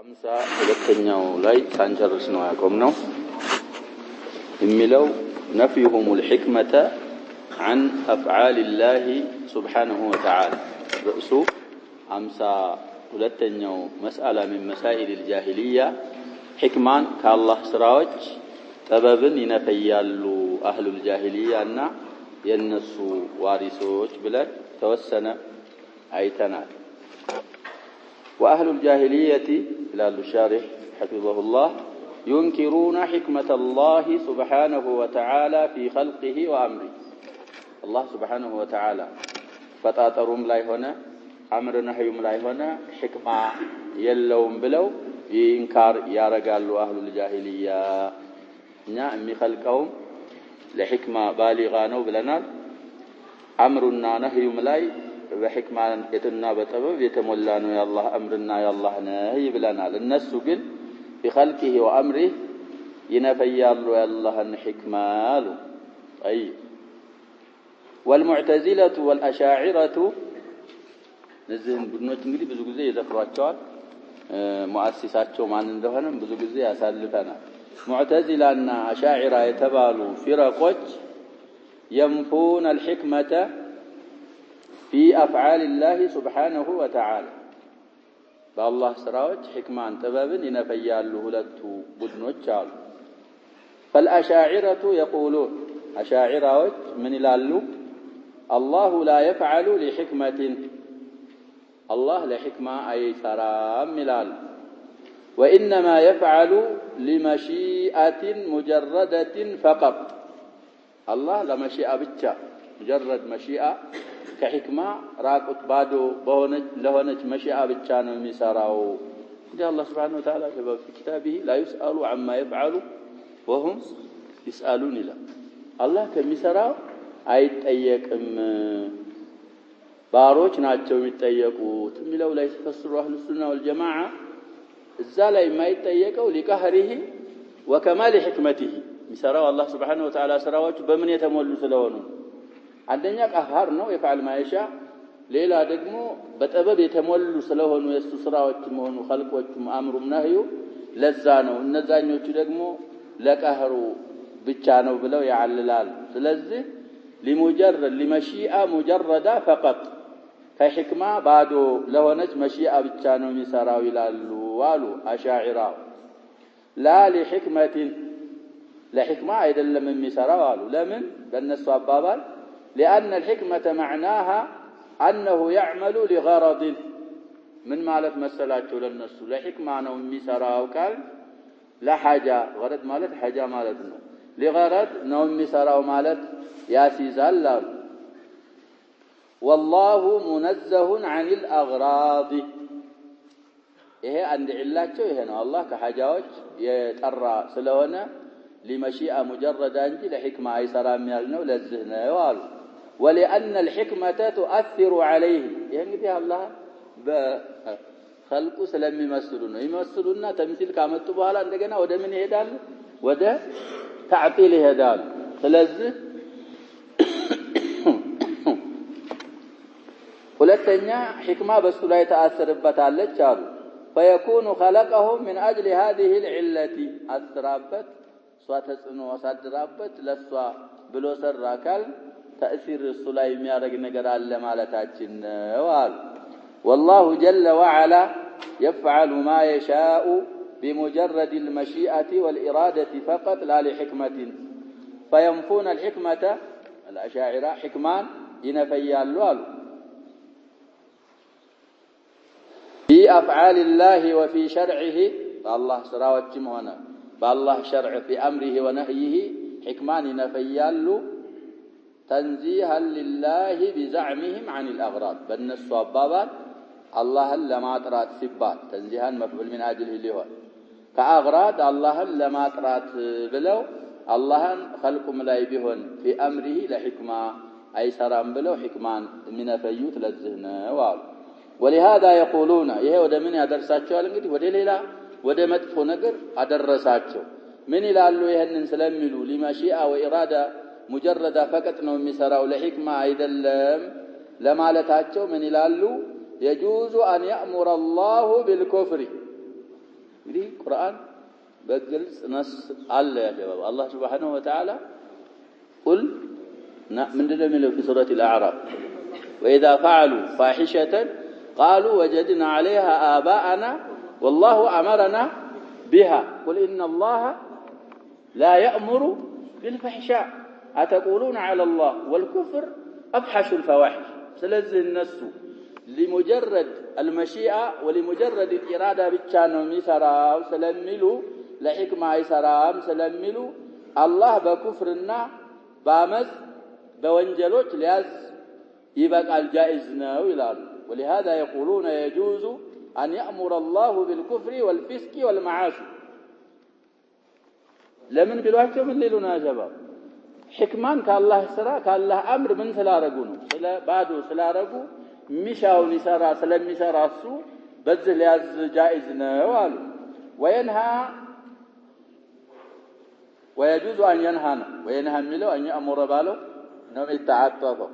ሁለተኛው ላይ ሳንጨርስ ነው ያቆምነው የሚለው نفيهم الحكمة عن أفعال الله سبحانه وتعالى رأس ሁለተኛው مسألة من مسائل الجاهلية حكمان كالله سراوج طببن ينفيالو أهل الجاهلية أن ينسو وارثوج بلا توسنا أيتنا وأهل الجاهلية إلى الشارح حفظه الله ينكرون حكمة الله سبحانه وتعالى في خلقه وأمره الله سبحانه وتعالى فتاترهم لا هنا أمر نهيهم لا هنا حكمة يلوم بلو ينكر يارجالو أهل الجاهلية نعم خلقهم لحكمة بالغة بلنا أمرنا نهيهم لا بحكمة يتنا بطبب يتمولانو يا الله أمرنا يا الله نهي بلنا للناس قل في خلقه وأمره ينفيال يا الله الحكمة أي والمعتزلة والأشاعرة نزهن بدنوش نقولي بزو جزء يذكروا مؤسساتهم عن عندهم بزو جزء أسالفنا معتزلة أن أشاعرة يتبالوا فرقوش ينفون الحكمة في أفعال الله سبحانه وتعالى بالله سراوج حكمان تبابن ينفيال له لتو بدنوش فالأشاعرة يقولون أشاعرة من لالو الله لا يفعل لحكمة الله لحكمة أي سرام ملال وإنما يفعل لمشيئة مجردة فقط الله لمشيئة بتشا مجرد مشيئة كحكمة راكت بادو لهونج مشيئة بتشا نمسراو جاء الله سبحانه وتعالى في كتابه لا يسأل عما يفعل وهم يسألون له الله كمسراو አይጠየቅም ባሮች ናቸው የሚጠየቁት የሚለው ላይ ተፈስሩ አህሉ ሱና ወልጀማዓ እዛ ላይ የማይጠየቀው لقهره وكمال حكمته ሚሰራው አላህ Subhanahu Wa Ta'ala ስራዎች በምን የተሞሉ ስለሆኑ አንደኛ ቀሃር ነው يفعل ما يشاء ሌላ ደግሞ በጥበብ የተሞሉ ስለሆኑ የሱ ስራዎች መሆኑ خلقዎቹም አምሩም ነህዩ ለዛ ነው እነዛኞቹ ደግሞ ለቀህሩ ብቻ ነው ብለው ያዓልላል ስለዚህ لمجرد لمشيئة مجردة فقط كحكمة بعده لهونج مشيئة بتشانو يسراو يلالو والو أشاعرة لا لحكمة لحكمة أيضا لمن يسراو والو لمن بالنسبة بابال لأن الحكمة معناها أنه يعمل لغرض من مالت مسلاته للناس لحكمة أنه يسراو قال لا حاجة غرض مالت حاجة مالتنا لغرض نوم يسراو مالت ياسيزال والله منزه عن الأغراض إيه عند علاته إيه أنا الله كحاجات يترى سلونا لمشيئة مجردة أنت لحكمة أي سلام يالنا ولا الذهن يوال ولأن الحكمة تؤثر عليه يعني دي الله بخلق سلام يمثلون تمثيل كامل تبالا عندنا وده من هدال وده تعطيل هدال ثلاثة ሁለተኛ حكمة በሱ ላይ ተአሰርበታለች አሉ فيكون خلقهم من أجل هذه العلة أثرابت سواتسنو وصدرابت لسوا بلو سراكال تأثير السلاي ميارق نقر على مالتاتين وقال والله جل وعلا يفعل ما يشاء بمجرد المشيئة والإرادة فقط لا لحكمة فينفون الحكمة الأشاعرة حكمان ينفيال لوالو في أفعال الله وفي شرعه بالله سراوتهم هنا بالله شرع في أمره ونهيه حكمان نفيال تنزيها لله بزعمهم عن الأغراض بالنسبة بابات الله لما ترات سبات تنزيها مفعول من أجله اللي هو كأغراض الله لما ترات بلو الله خلقهم لا يبيهن في أمره لحكمة أي سرام بلو حكمان من فيوت للذهن وعلو ولهذا يقولون ይሄ ወደ ምን ያደርሳቸዋል እንግዲህ ወደ ሌላ ወደ መጥፎ ነገር አደረሳቸው ምን ይላሉ ይሄንን ስለሚሉ لمشيئة وإرادة مجردة فقط ነው የሚሰራው ለሂክማ አይደለም ለማለታቸው ምን ይላሉ يجوز أن يأمر الله بالكفر እንግዲህ ቁርአን በግልጽ ነስ አለ ያ ጀባብ አላህ Subhanahu Wa Ta'ala قل ምንድነው የሚለው في سورة الأعراف وإذا فعلوا فاحشة قالوا وجدنا عليها آباءنا والله أمرنا بها قل إن الله لا يأمر بالفحشاء أتقولون على الله والكفر أفحش الفواحش ስለዚህ እነሱ لمجرد المشيئة ولمجرد الإرادة بتشانو የሚሰራው ስለሚሉ ለሕክማ አይሰራም ስለሚሉ አላህ በኩፍርና በአመጽ በወንጀሎች ሊያዝ ይበቃል ጃኢዝ ነው ይላሉ ولهذا يقولون يجوز أن يأمر الله بالكفر والفسق والمعاصي ለምን ቢሏቸው ምን ሊሉና ጀባብ ሕክማን ከአላህ ስራ ከአላህ አምር ምን ስላረጉ ነው ስለ ባዶ ስላረጉ ሚሻውን ይሰራ ስለሚሰራ እሱ በዚህ ሊያዝ ጃኢዝ ነው አሉ وينهى ويجوز أن ينهى وينهى ميلو أن يأمر باله نوم يتعاطفه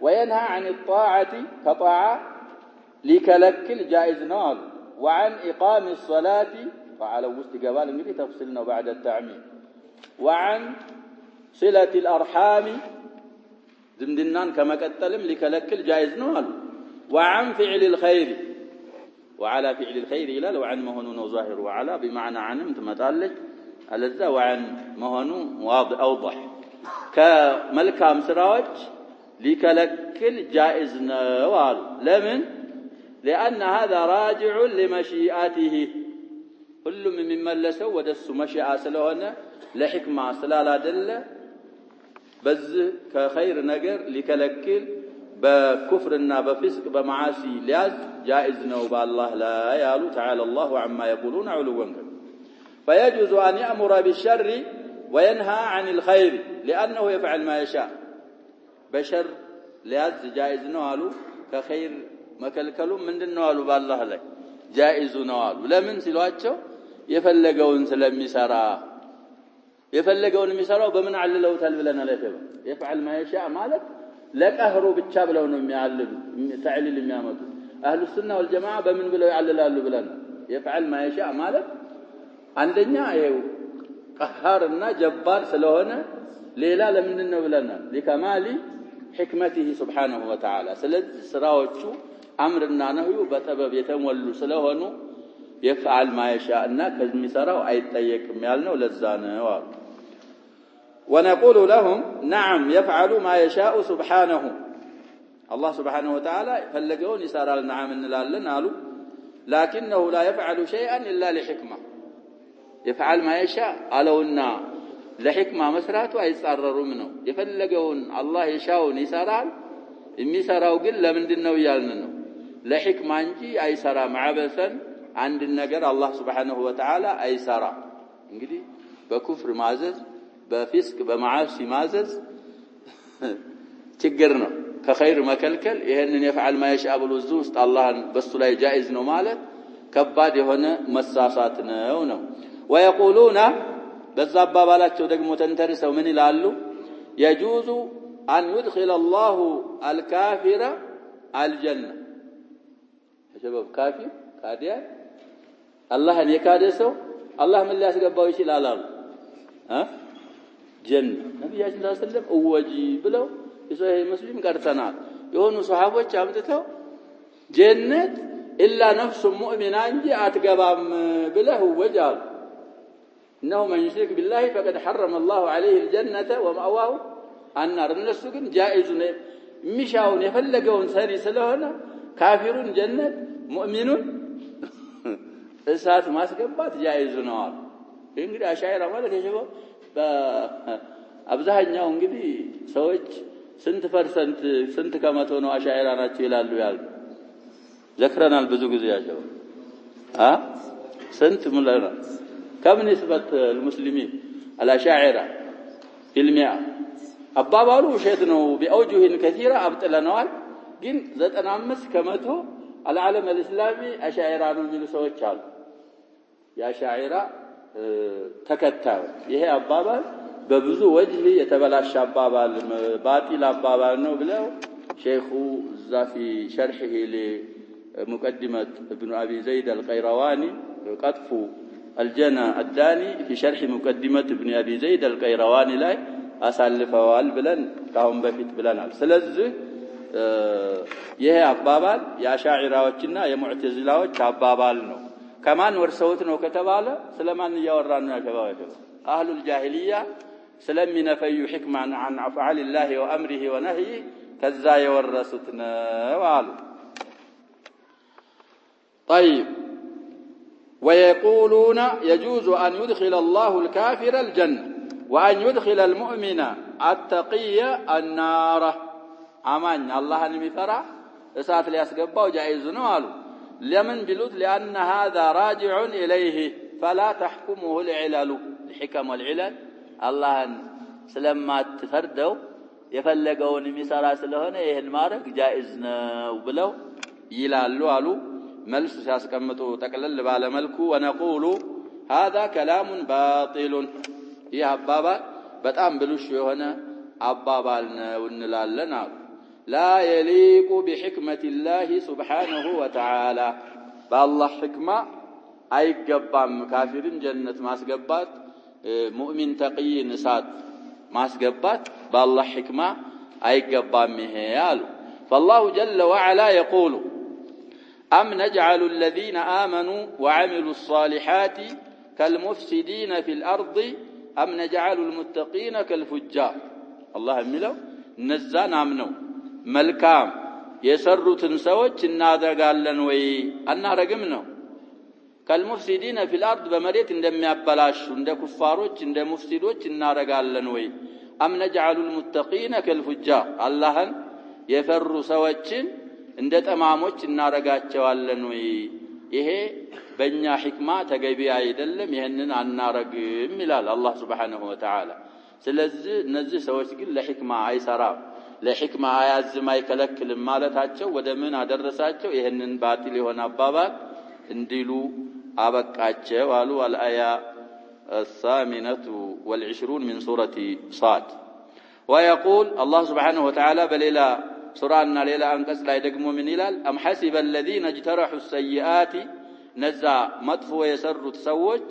وينهى عن الطاعة كطاعة لكلكل جائز نال وعن إقام الصلاة وعلى واستقبال انجلي تفصلنا بعد التعميم وعن صلة الأرحام زمدنان كما قتلم لكلكل جائز نال وعن فعل الخير وعلى فعل الخير إلى لو عن مهنون ظاهر وعلى بمعنى عنم تمتالج ألذا وعن مهنو واضح أوضح كملكام سراج لكلكل جائز نوال لمن لأن هذا راجع لمشيئته كل من ملسوا ودس مشيئة سلوهنا لحكمة سلالا دل بز كخير نجر لكلكل بكفرنا بفسق بمعاصي لاز جائز نوب الله لا يالو تعالى الله عما يقولون علوا فيجوز أن يأمر بالشر وينهى عن الخير لأنه يفعل ما يشاء بشر لاز جائز نوالو كخير مكلكلوا من النوالو بالله لا جائز نوالو لمن سلواتشو يفلقون سلمي سرا يفلقون مسراو بمن عللو تلبلنا لا يفعل ما يشاء مالك ለቀህሩ ብቻ ብለው ነው የሚያልሉ ተዕሊል የሚያመጡ አህሉ ሱና ወልጀማዓ በምን ብለው ያልላሉ ብለን يفعل ما يشاء ማለት አንደኛ ይሄው ቀሃርና ጀባር ስለሆነ ሌላ ለምን ነው ብለናል ለከማሊ ህክመቲሂ ሱብሃነሁ ወተዓላ ስለዚህ ስራዎቹ አምርና ነህዩ በጥበብ የተሞሉ ስለሆኑ يفعل ما يشاء እና ከሚሰራው አይጠየቅም ያልነው ለዛ ነው ونقول لهم نعم يفعل ما يشاء سبحانه الله سبحانه وتعالى فلقون يسار النعم نلالن قالوا لكنه لا يفعل شيئا إلا لحكمة يفعل ما يشاء قالونا لحكمة مسراته يسرروا منه يفلقون الله يشاءون يسارال يسراو قل من دنو يالنو لحكمة انجي اي سرا معبسا عند النجر الله سبحانه وتعالى اي سرا انجدي بكفر معزز بفسق بمعاصي معزز ችግር ነው ከኸይር መከልከል ይሄንን يفعل ما يشاء بالوزوست الله በሱ ላይ جائز ነው ማለት ከባድ የሆነ መሳሳት ነው ويقولون በዛባባላቸው ደግሞ ተንተርሰው ምን ይላሉ يجوز أن يدخل الله الكافر الجنة شباب كافر قاديان الله ان የካደ ሰው الله ምን ሊያስገባው ይችላል አሉ جنة ነብያችን ሰለላሁ ዐለይሂ ወሰለም እወጂ ብለው የሶሂህ ሙስሊም ቀርተናል የሆኑ ሱሐቦች አምጥተው ጀነት ኢላ ነፍሱ ሙእሚና እንጂ አትገባም ብለው ወጃሉ انه من يشرك بالله فقد حرم الله عليه الجنه ومأواه النار እነሱ ግን جائز ነው ሚሻውን የፈለገውን ሰሪ ስለሆነ ካፊሩን ጀነት ሙእሚኑን እሳት ማስገባት جائز ነው እንግዲህ አሻይራ ማለት የሸበው በአብዛኛው እንግዲህ ሰዎች ስንት ፐርሰንት ስንት ከመቶ ነው አሻይራ ናቸው ይላሉ ዘክረናል ብዙ ጊዜ ያለው ስንት ሙላና كم نسبة المسلمين الأشاعرة في المئة أبابالو شيطنو بأوجه كثيرة أبطلنوال ግን 95 ከመቶ العالم الإسلامي أشاعرة ነው የሚሉ ሰዎች አሉ የአሻዒራ ተከታዩ ይሄ አባባል በብዙ ወጅህ የተበላሸ አባባል ባጢል አባባል ነው ብለው ሼኹ ዛፊ شرحه لمقدمة ابن أبي زيد القيرواني قطف الجنى الداني في شرح مقدمة ابن أبي زيد القيرواني لا أسالفوال بلن كهم بفيت بلنال ስለዚህ ይሄ አባባል የአሻዒራዎችና የሙዕተዚላዎች አባባል ነው ከማን ወርሰውት ነው ከተባለ ስለማን ያወራን ነው ያከባው አህሉል ጃሂልያ ስለሚነፈዩ ህክማን عن افعال الله وامره ونهيه ከዛ የወረሱት ነው አሉ طيب ويقولون يجوز أن يدخل الله الكافر الجنة وأن يدخل المؤمن التقي النار أمان الله نمفرع إساف ليسقبه جائز نوالو لمن بلوت لأن هذا راجع إليه فلا تحكمه العلل الحكم والعلل الله سلما تفردوا يفلقون مسارا سلهنا يهن مارك جائزنا وبلو يلالو علو ملس سياسكمتو تقلل بالا ملكو ونقول هذا كلام باطل يا أبابا بتأم بلوش يهنا أبابالنا ونلالنا لا يليق بحكمة الله سبحانه وتعالى بالله حكمة أي قبام كافر جنة ماسقبات مؤمن تقي نسات ماسقبات بالله حكمة أي قبام مهيالو فالله جل وعلا يقول أم نجعل الذين آمنوا وعملوا الصالحات كالمفسدين في الأرض أم نجعل المتقين كالفجار الله أملو نزان أمنو ملكام يسروا تنسوج النادقالن وي أنها رقمنو كالمفسدين في الأرض بمريت اندم يبلاش اند كفاروج اند مفسدوج النادقالن وي أم نجعل المتقين كالفجار الله يفروا سوجين እንደ ተማሞች እናረጋቸዋለን ወይ ይሄ በእኛ ህክማ ተገቢ አይደለም ይሄንን አናረግም ይላል አላህ Subhanahu Wa Ta'ala ስለዚህ እነዚህ ሰዎች ግን ለህክማ አይሰራም ለህክማ አያዝም አይከለክልም ማለታቸው ወደ ምን አደረሳቸው ይሄንን ባጢል የሆነ አባባል እንዲሉ አበቃቸው አሉ አልአያ الثامنة والعشرون من سورة صاد ويقول الله سبحانه وتعالى بليلا سورة ليلة أنقص لا يدقموا من إلال أم حسب الذين اجترحوا السيئات نزع مطفو يسر تسوج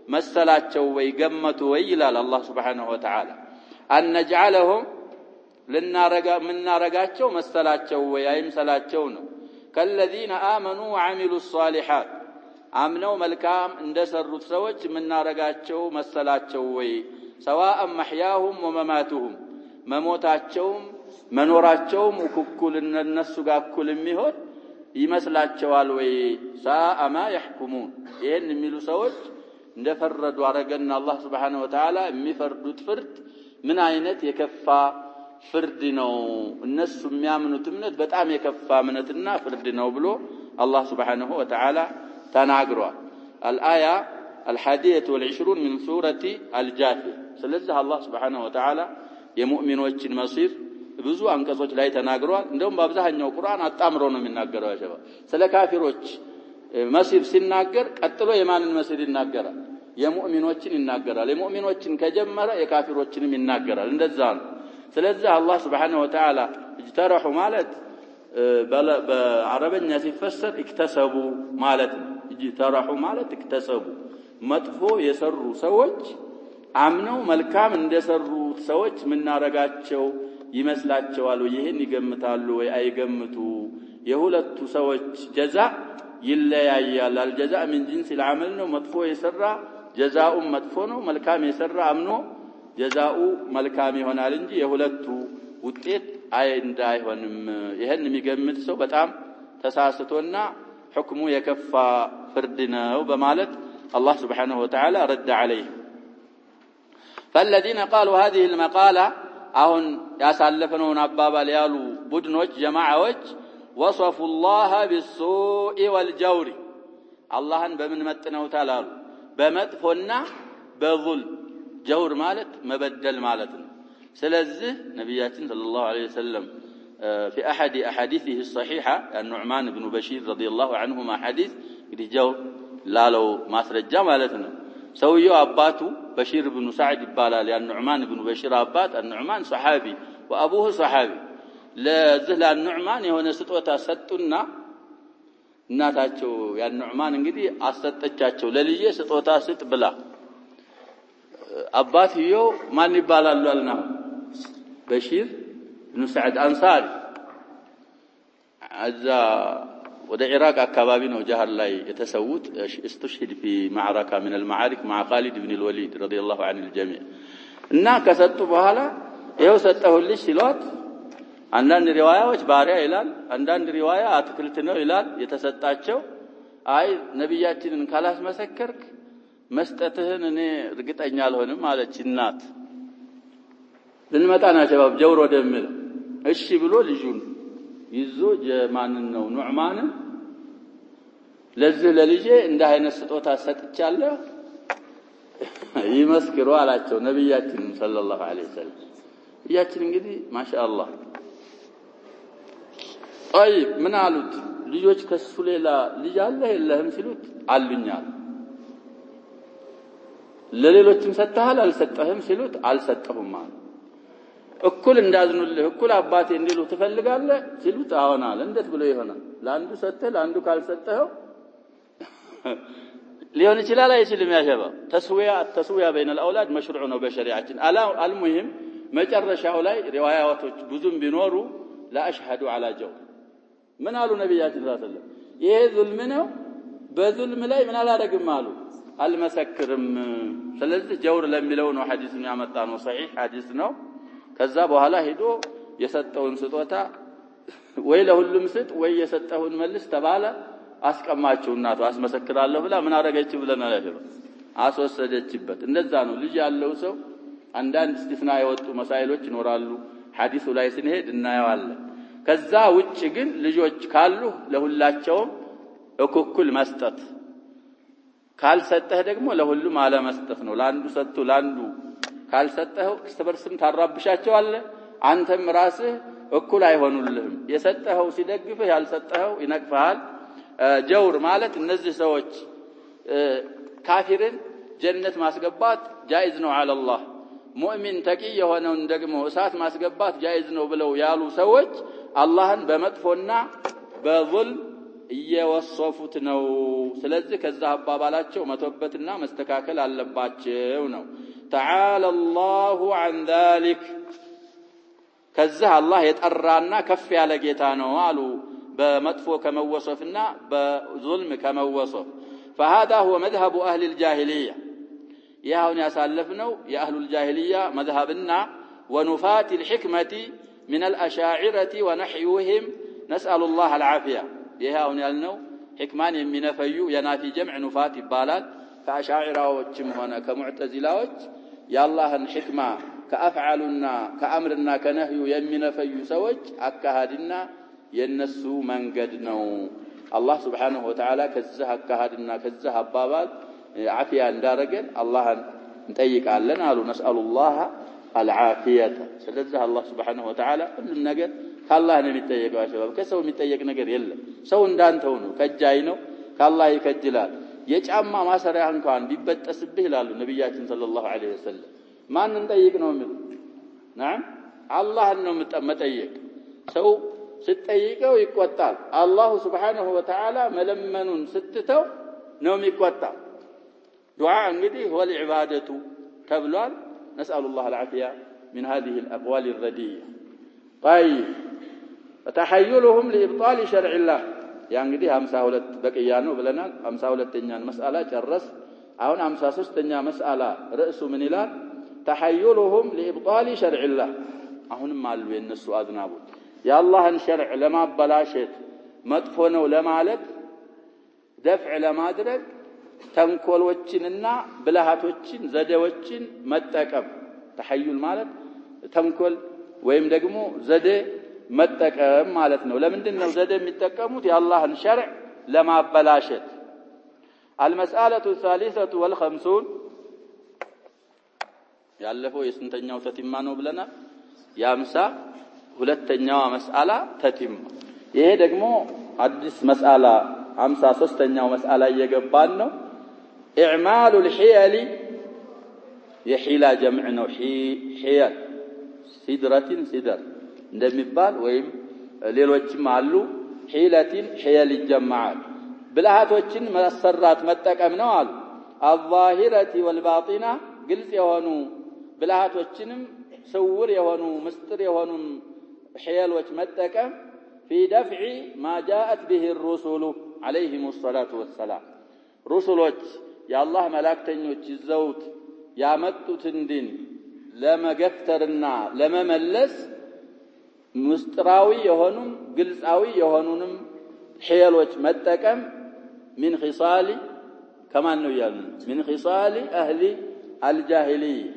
مسلات شوي قمت ويلال الله سبحانه وتعالى أن نجعلهم من نارقات شو مسلات شوي أي مسلات شونه كالذين آمنوا وعملوا الصالحات آمنوا ملكام اندسر تسوج من نارقات شو مسلات شوي سواء محياهم ومماتهم مموتات شوم መኖራቸውም እኩል እነሱ ጋር እኩል የሚሆን ይመስላቸዋል ወይ ሳአማ يحكمون ይሄን የሚሉ ሰዎች እንደፈረዱ አረገና አላህ Subhanahu Wa Ta'ala የሚፈርዱት ፍርድ ምን አይነት የከፋ ፍርድ ነው እነሱ የሚያምኑት እምነት በጣም የከፋ እምነትና ፍርድ ነው ብሎ አላህ Subhanahu Wa Ta'ala ተናግሯል الآية 21 من سورة الجاثية ስለዚህ አላህ Subhanahu Wa Ta'ala የሙእሚኖችን መሲር ብዙ አንቀጾች ላይ ተናግሯል እንደውም በአብዛኛው ቁርአን አጣምሮ ነው የሚናገረው ያሸባ ስለ ካፊሮች መሲር ሲናገር ቀጥሎ የማንን መሲር ይናገራል የሙእሚኖችን ይናገራል የሙእሚኖችን ከጀመረ የካፊሮችንም ይናገራል እንደዛ ነው ስለዚህ አላህ Subhanahu Wa Ta'ala اجترحوا ማለት በአረበኛ ሲፈሰር እክተሰቡ ማለት ነው اجترحوا ማለት እክተሰቡ መጥፎ የሰሩ ሰዎች አምነው መልካም እንደሰሩ ሰዎች ምናረጋቸው ይመስላቸዋል ይሄን ይገምታሉ ወይ አይገምቱ የሁለቱ ሰዎች ጀዛ ይለያያል አልጀዛ من جنس العمل ነው መጥፎ የሰራ ጀዛኡ መጥፎ ነው መልካም የሰራ አምኖ ጀዛኡ መልካም ይሆናል እንጂ የሁለቱ ውጤት እንዳይሆንም ይሄን የሚገምት ሰው በጣም ተሳስቶና ሁክሙ የከፋ ፍርድ ነው በማለት አላህ Subhanahu Wa Ta'ala رد عليه فالذين قالوا هذه المقالة አሁን ያሳለፈነውን አባባል ያሉ ቡድኖች ጀማዓዎች وصفوا الله بالسوء والجور አላህን በምን መጥነውታል አሉ በመጥፎና በظلم ጀውር ማለት መበደል ማለት ነው ስለዚህ ነብያችን ሰለላሁ ዐለይሂ ወሰለም في احد احاديثه الصحيحه النعمان بن بشير رضي الله عنهما حديث እንግዲህ ጀውር ላለው ማስረጃ ማለት ነው ሰውየው አባቱ بشير بن سعد ይባላል ያ النعمان بن بشير አባት النعمان صحابي وابوه صحابي ለዚህ ለኑዕማን የሆነ ስጦታ ሰጡና እናታቸው ያን ኑዕማን እንግዲህ አሰጠቻቸው ለልጄ ስጦታ ስጥ ብላ አባትየው ማን ይባላሉ አልና በሺር ኢብኑ ሰዓድ አንሳሪ አዛ ወደ ኢራቅ አካባቢ ነው ጃህር ላይ የተሰውት استشهد في معركة من المعارك مع خالد بن الوليد رضي الله عن الجميع እና ከሰጡ በኋላ ይሄው ሰጠሁልሽ ሲሏት አንዳንድ ሪዋያዎች ባሪያ ይላል አንዳንድ ሪዋያ አትክልት ነው ይላል የተሰጣቸው አይ ነብያችንን ካላስመሰከርክ መስጠትህን እኔ እርግጠኛ አልሆንም አለች እናት ልንመጣና ሸባብ ጀውር ወደምል እሺ ብሎ ልጁን ይዞ ጀማንን ነው ኑዕማንን ለዚህ ለልጄ እንደ አይነት ስጦታ ሰጥቻለሁ ይመስክሩ አላቸው ነብያችን ሰለላሁ ዐለይሂ ወሰለም ያችን እንግዲህ ማሻአላህ طيب ምን አሉት ልጆች ከሱ ሌላ ልጅ አለ የለህም ሲሉት አሉኛል ለሌሎችም ሰጣሃል አልሰጠህም ሲሉት አልሰጠሁም ማለት እኩል እንዳዝኑልህ እኩል አባቴ እንዲሉ ትፈልጋለህ ሲሉት አዎናል እንዴት ብሎ ይሆናል ለአንዱ ሰጠህ ለአንዱ ካልሰጠኸው ሊሆን ይችላል አይችልም ያ ሸባብ ተስዊያ بين الاولاد مشروع ነው በሸሪዓችን አልሙሂም መጨረሻው ላይ ሪዋያቶች ብዙም ቢኖሩ لا اشهد على جور ምን አሉ ነብያችን ሰለላሁ ዐለይሂ ወሰለም ይሄ ዙልም ነው በዙልም ላይ ምን አላደርግም አሉ አልመሰክርም ስለዚህ ጀውር ለሚለው ነው ሐዲስን ያመጣ ነው صحيح ሐዲስ ነው ከዛ በኋላ ሄዶ የሰጠውን ስጦታ ወይ ለሁሉም ስጥ ወይ የሰጠውን መልስ ተባለ አስቀማቸው እናቱ አስመሰክራለሁ ብላ ምን አረጋች ብለናል አይደል አስወሰደችበት እንደዛ ነው ልጅ ያለው ሰው አንዳንድ እስቲፍና የወጡ መሳይሎች ይኖራሉ ሐዲሱ ላይ ስንሄድ እናያዋለን ከዛ ውጭ ግን ልጆች ካሉ ለሁላቸውም እኩል መስጠት ካልሰጠህ ደግሞ ለሁሉም አለ መስጠት ነው ለአንዱ ሰጥቶ ለአንዱ ካልሰጠኸው ከስተበርስም ታራብሻቸዋለህ አንተም ራስህ እኩል አይሆኑልህም የሰጠኸው ሲደግፍህ ያልሰጠኸው ይነቅፋል ጀውር ማለት እነዚህ ሰዎች ካፊርን ጀነት ማስገባት ጃይዝ ነው አለላህ ሙእሚን ተቂ የሆነውን ደግሞ እሳት ማስገባት ጃይዝ ነው ብለው ያሉ ሰዎች አላህን በመጥፎና በዙልም እየወሰፉት ነው ስለዚህ ከዛ አባባላቸው መተውበትና መስተካከል አለባቸው ነው تعالى الله عن ذلك ከዛ አላህ የጠራና ከፍ ያለ ጌታ ነው አሉ በመጥፎ ከመወሰፍና በዙልም ከመወሰፍ فهذا هو مذهب اهل الجاهليه ያውን ያሳለፍነው የአህሉ الجاهليه مذهبنا ونفات الحكمه من الاشاعره ونحيوهم نسال الله العافيه ያውን ያልነው ሕክማን የሚነፈዩ የናፊ ጀምዕ ኑፋት ይባላል ከአሻዒራዎችም ሆነ ከሙዕተዚላዎች ያላህን ሕክማ ከአፍዓሉና ከአምርና ከነህዩ የሚነፈዩ ሰዎች አካሃድና የነሱ መንገድ ነው አላህ Subhanahu Wa Ta'ala ከዛ አካሃድና ከዛ አባባል አፊያ እንዳረገን አላህን እንጠይቃለን አሉ ነስአሉላህ አልዓፊያተ ስለዚህ አላህ Subhanahu Wa Ta'ala ሁሉም ነገር ካላህ ነው የሚጠየቀው አሸባብ ከሰው የሚጠየቅ ነገር የለም ሰው እንዳንተው ነው ከጃይ ነው ካላህ ይከጅላል የጫማ ማሰሪያ እንኳን ቢበጠስብህ ይላሉ ነብያችን ሰለላሁ ዐለይሂ ወሰለም ማንን ጠይቅ ነው የሚሉ نعم አላህን ነው መጠየቅ ሰው ስትጠይቀው ይቆጣል አላህ Subhanahu Wa Ta'ala መለመኑን ስትተው ነው የሚቆጣው ዱዓ እንግዲህ هو العباده ተብሏል نسأل الله العافية من هذه الأقوال الرديئة طيب وتحيلهم لإبطال شرع الله يعني እንግዲህ 52 በቂያ ነው ብለናል 52ኛን መስአላ ጨረስ አሁን 53ኛ መስአላ ርዕሱ ምን ይላል تحيلهم لإبطال شرع الله አሁንም አሉ የነሱ አዝናቦት የአላህን ሸርዕ ለማበላሸት መጥፎ ነው ለማለት ደፍዕ ለማድረግ ተንኮሎችንና ብልሃቶችን ዘዴዎችን መጠቀም ተሐዩል ማለት ተንኮል ወይም ደግሞ ዘዴ መጠቀም ማለት ነው ለምንድን ነው ዘዴ የሚጠቀሙት የአላህን ሸርዕ ለማበላሸት المسألة الثالثة والخمسون ያለፈው የስንተኛው ተቲማ ነው ብለናል ያምሳ ሁለተኛው መስአላ ተቲማ ይሄ ደግሞ አዲስ መስአላ 53ኛው መስአላ እየገባን ነው اعمال الحيل የሂላ ጀምዕ ነው ሂያል ሲድራቲን ሲድር እንደሚባል ወይም ሌሎችም አሉ ሂላቲን ሂያል ይጀማዓል ብልሃቶችን ማሰራት መጠቀም ነው አሉ። الظاهرة والباطنة ግልጽ የሆኑ ብልሃቶችንም ስውር የሆኑ ምስጢር የሆኑ ሒየሎች መጠቀም في دفع ما جاءت به الرسل عليهم الصلاة والسلام رسሎች የአላህ መላእክተኞች ይዘውት ያመጡትን ዲን ለመገፍተርና ለመመለስ ምስጢራዊ የሆኑም ግልጻዊ የሆኑንም ሒየሎች መጠቀም من خصال كمان ነው ያሉን من خصال أهل الجاهلية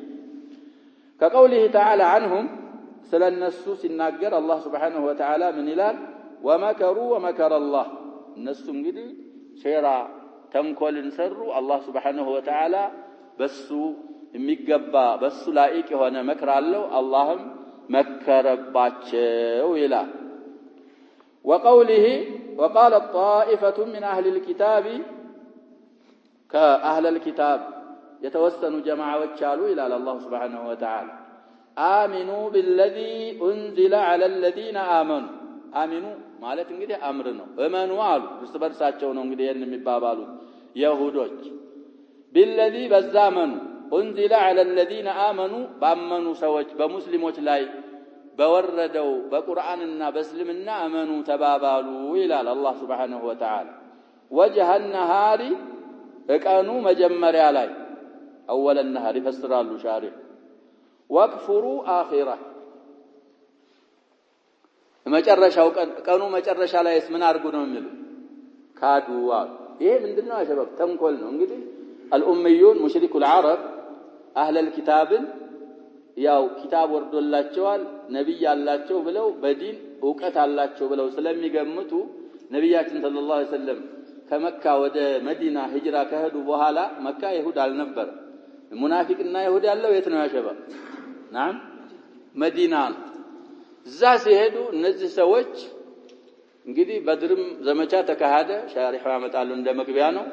كقوله تعالى عنهم ስለነሱ ሲናገር አላህ Subhanahu Wa Ta'ala ምን ይላል ومكروا ومكر الله እነሱ እንግዲህ ሴራ ተንኮልን ሰሩ አላህ Subhanahu Wa Ta'ala በሱ የሚገባ በሱ ላይቅ የሆነ መክር አለው አላህም መከረባቸው ይላል وقوله وقالت طائفة من أهل الكتاب كأهل الكتاب يتوسنوا جماعة وشالوا إلى الله سبحانه وتعالى آمنوا بالذي أنزل على الذين آمنوا آمنوا مالت እንግዲህ አምር ነው እመኑ አሉ በስተበርሳቸው ነው እንግዲህ ይሄን የሚባባሉ ይሁዶች بالذي በዛመኑ أنزل على الذين آمنوا بامنوا ሰዎች በሙስሊሞች ላይ በወረደው በቁርአንና በእስልምና አመኑ ተባባሉ ይላል አላህ Subhanahu Wa Ta'ala وجه النهار እቀኑ መጀመሪያ ላይ اول النهار ይፈስራሉ ሻሪህ وكفروا آخرة መጨረሻው ቀኑ መጨረሻ ላይስ ምን አርጉ ነው የሚሉ ካዱዋ ይሄ ምንድነው አሸባብ ተንኮል ነው እንግዲህ الأميون مشرك العرب أهل الكتاب ያው ኪታብ ወርዶላቸዋል ነብይ አላቸው ብለው በዲን ዕውቀት አላቸው ብለው ስለሚገምቱ ነብያችን ሰለላሁ ዐለይሂ ወሰለም ከመካ ወደ መዲና ሂጅራ ከሄዱ በኋላ መካ ይሁድ አልነበር ሙናፊቅና ይሁድ ያለው የት ነው ያሸባ ናም መዲና እዛ ሲሄዱ እነዚህ ሰዎች እንግዲህ በድርም ዘመቻ ተካሄደ ሻሪህ ያመጣሉ እንደ መግቢያ ነው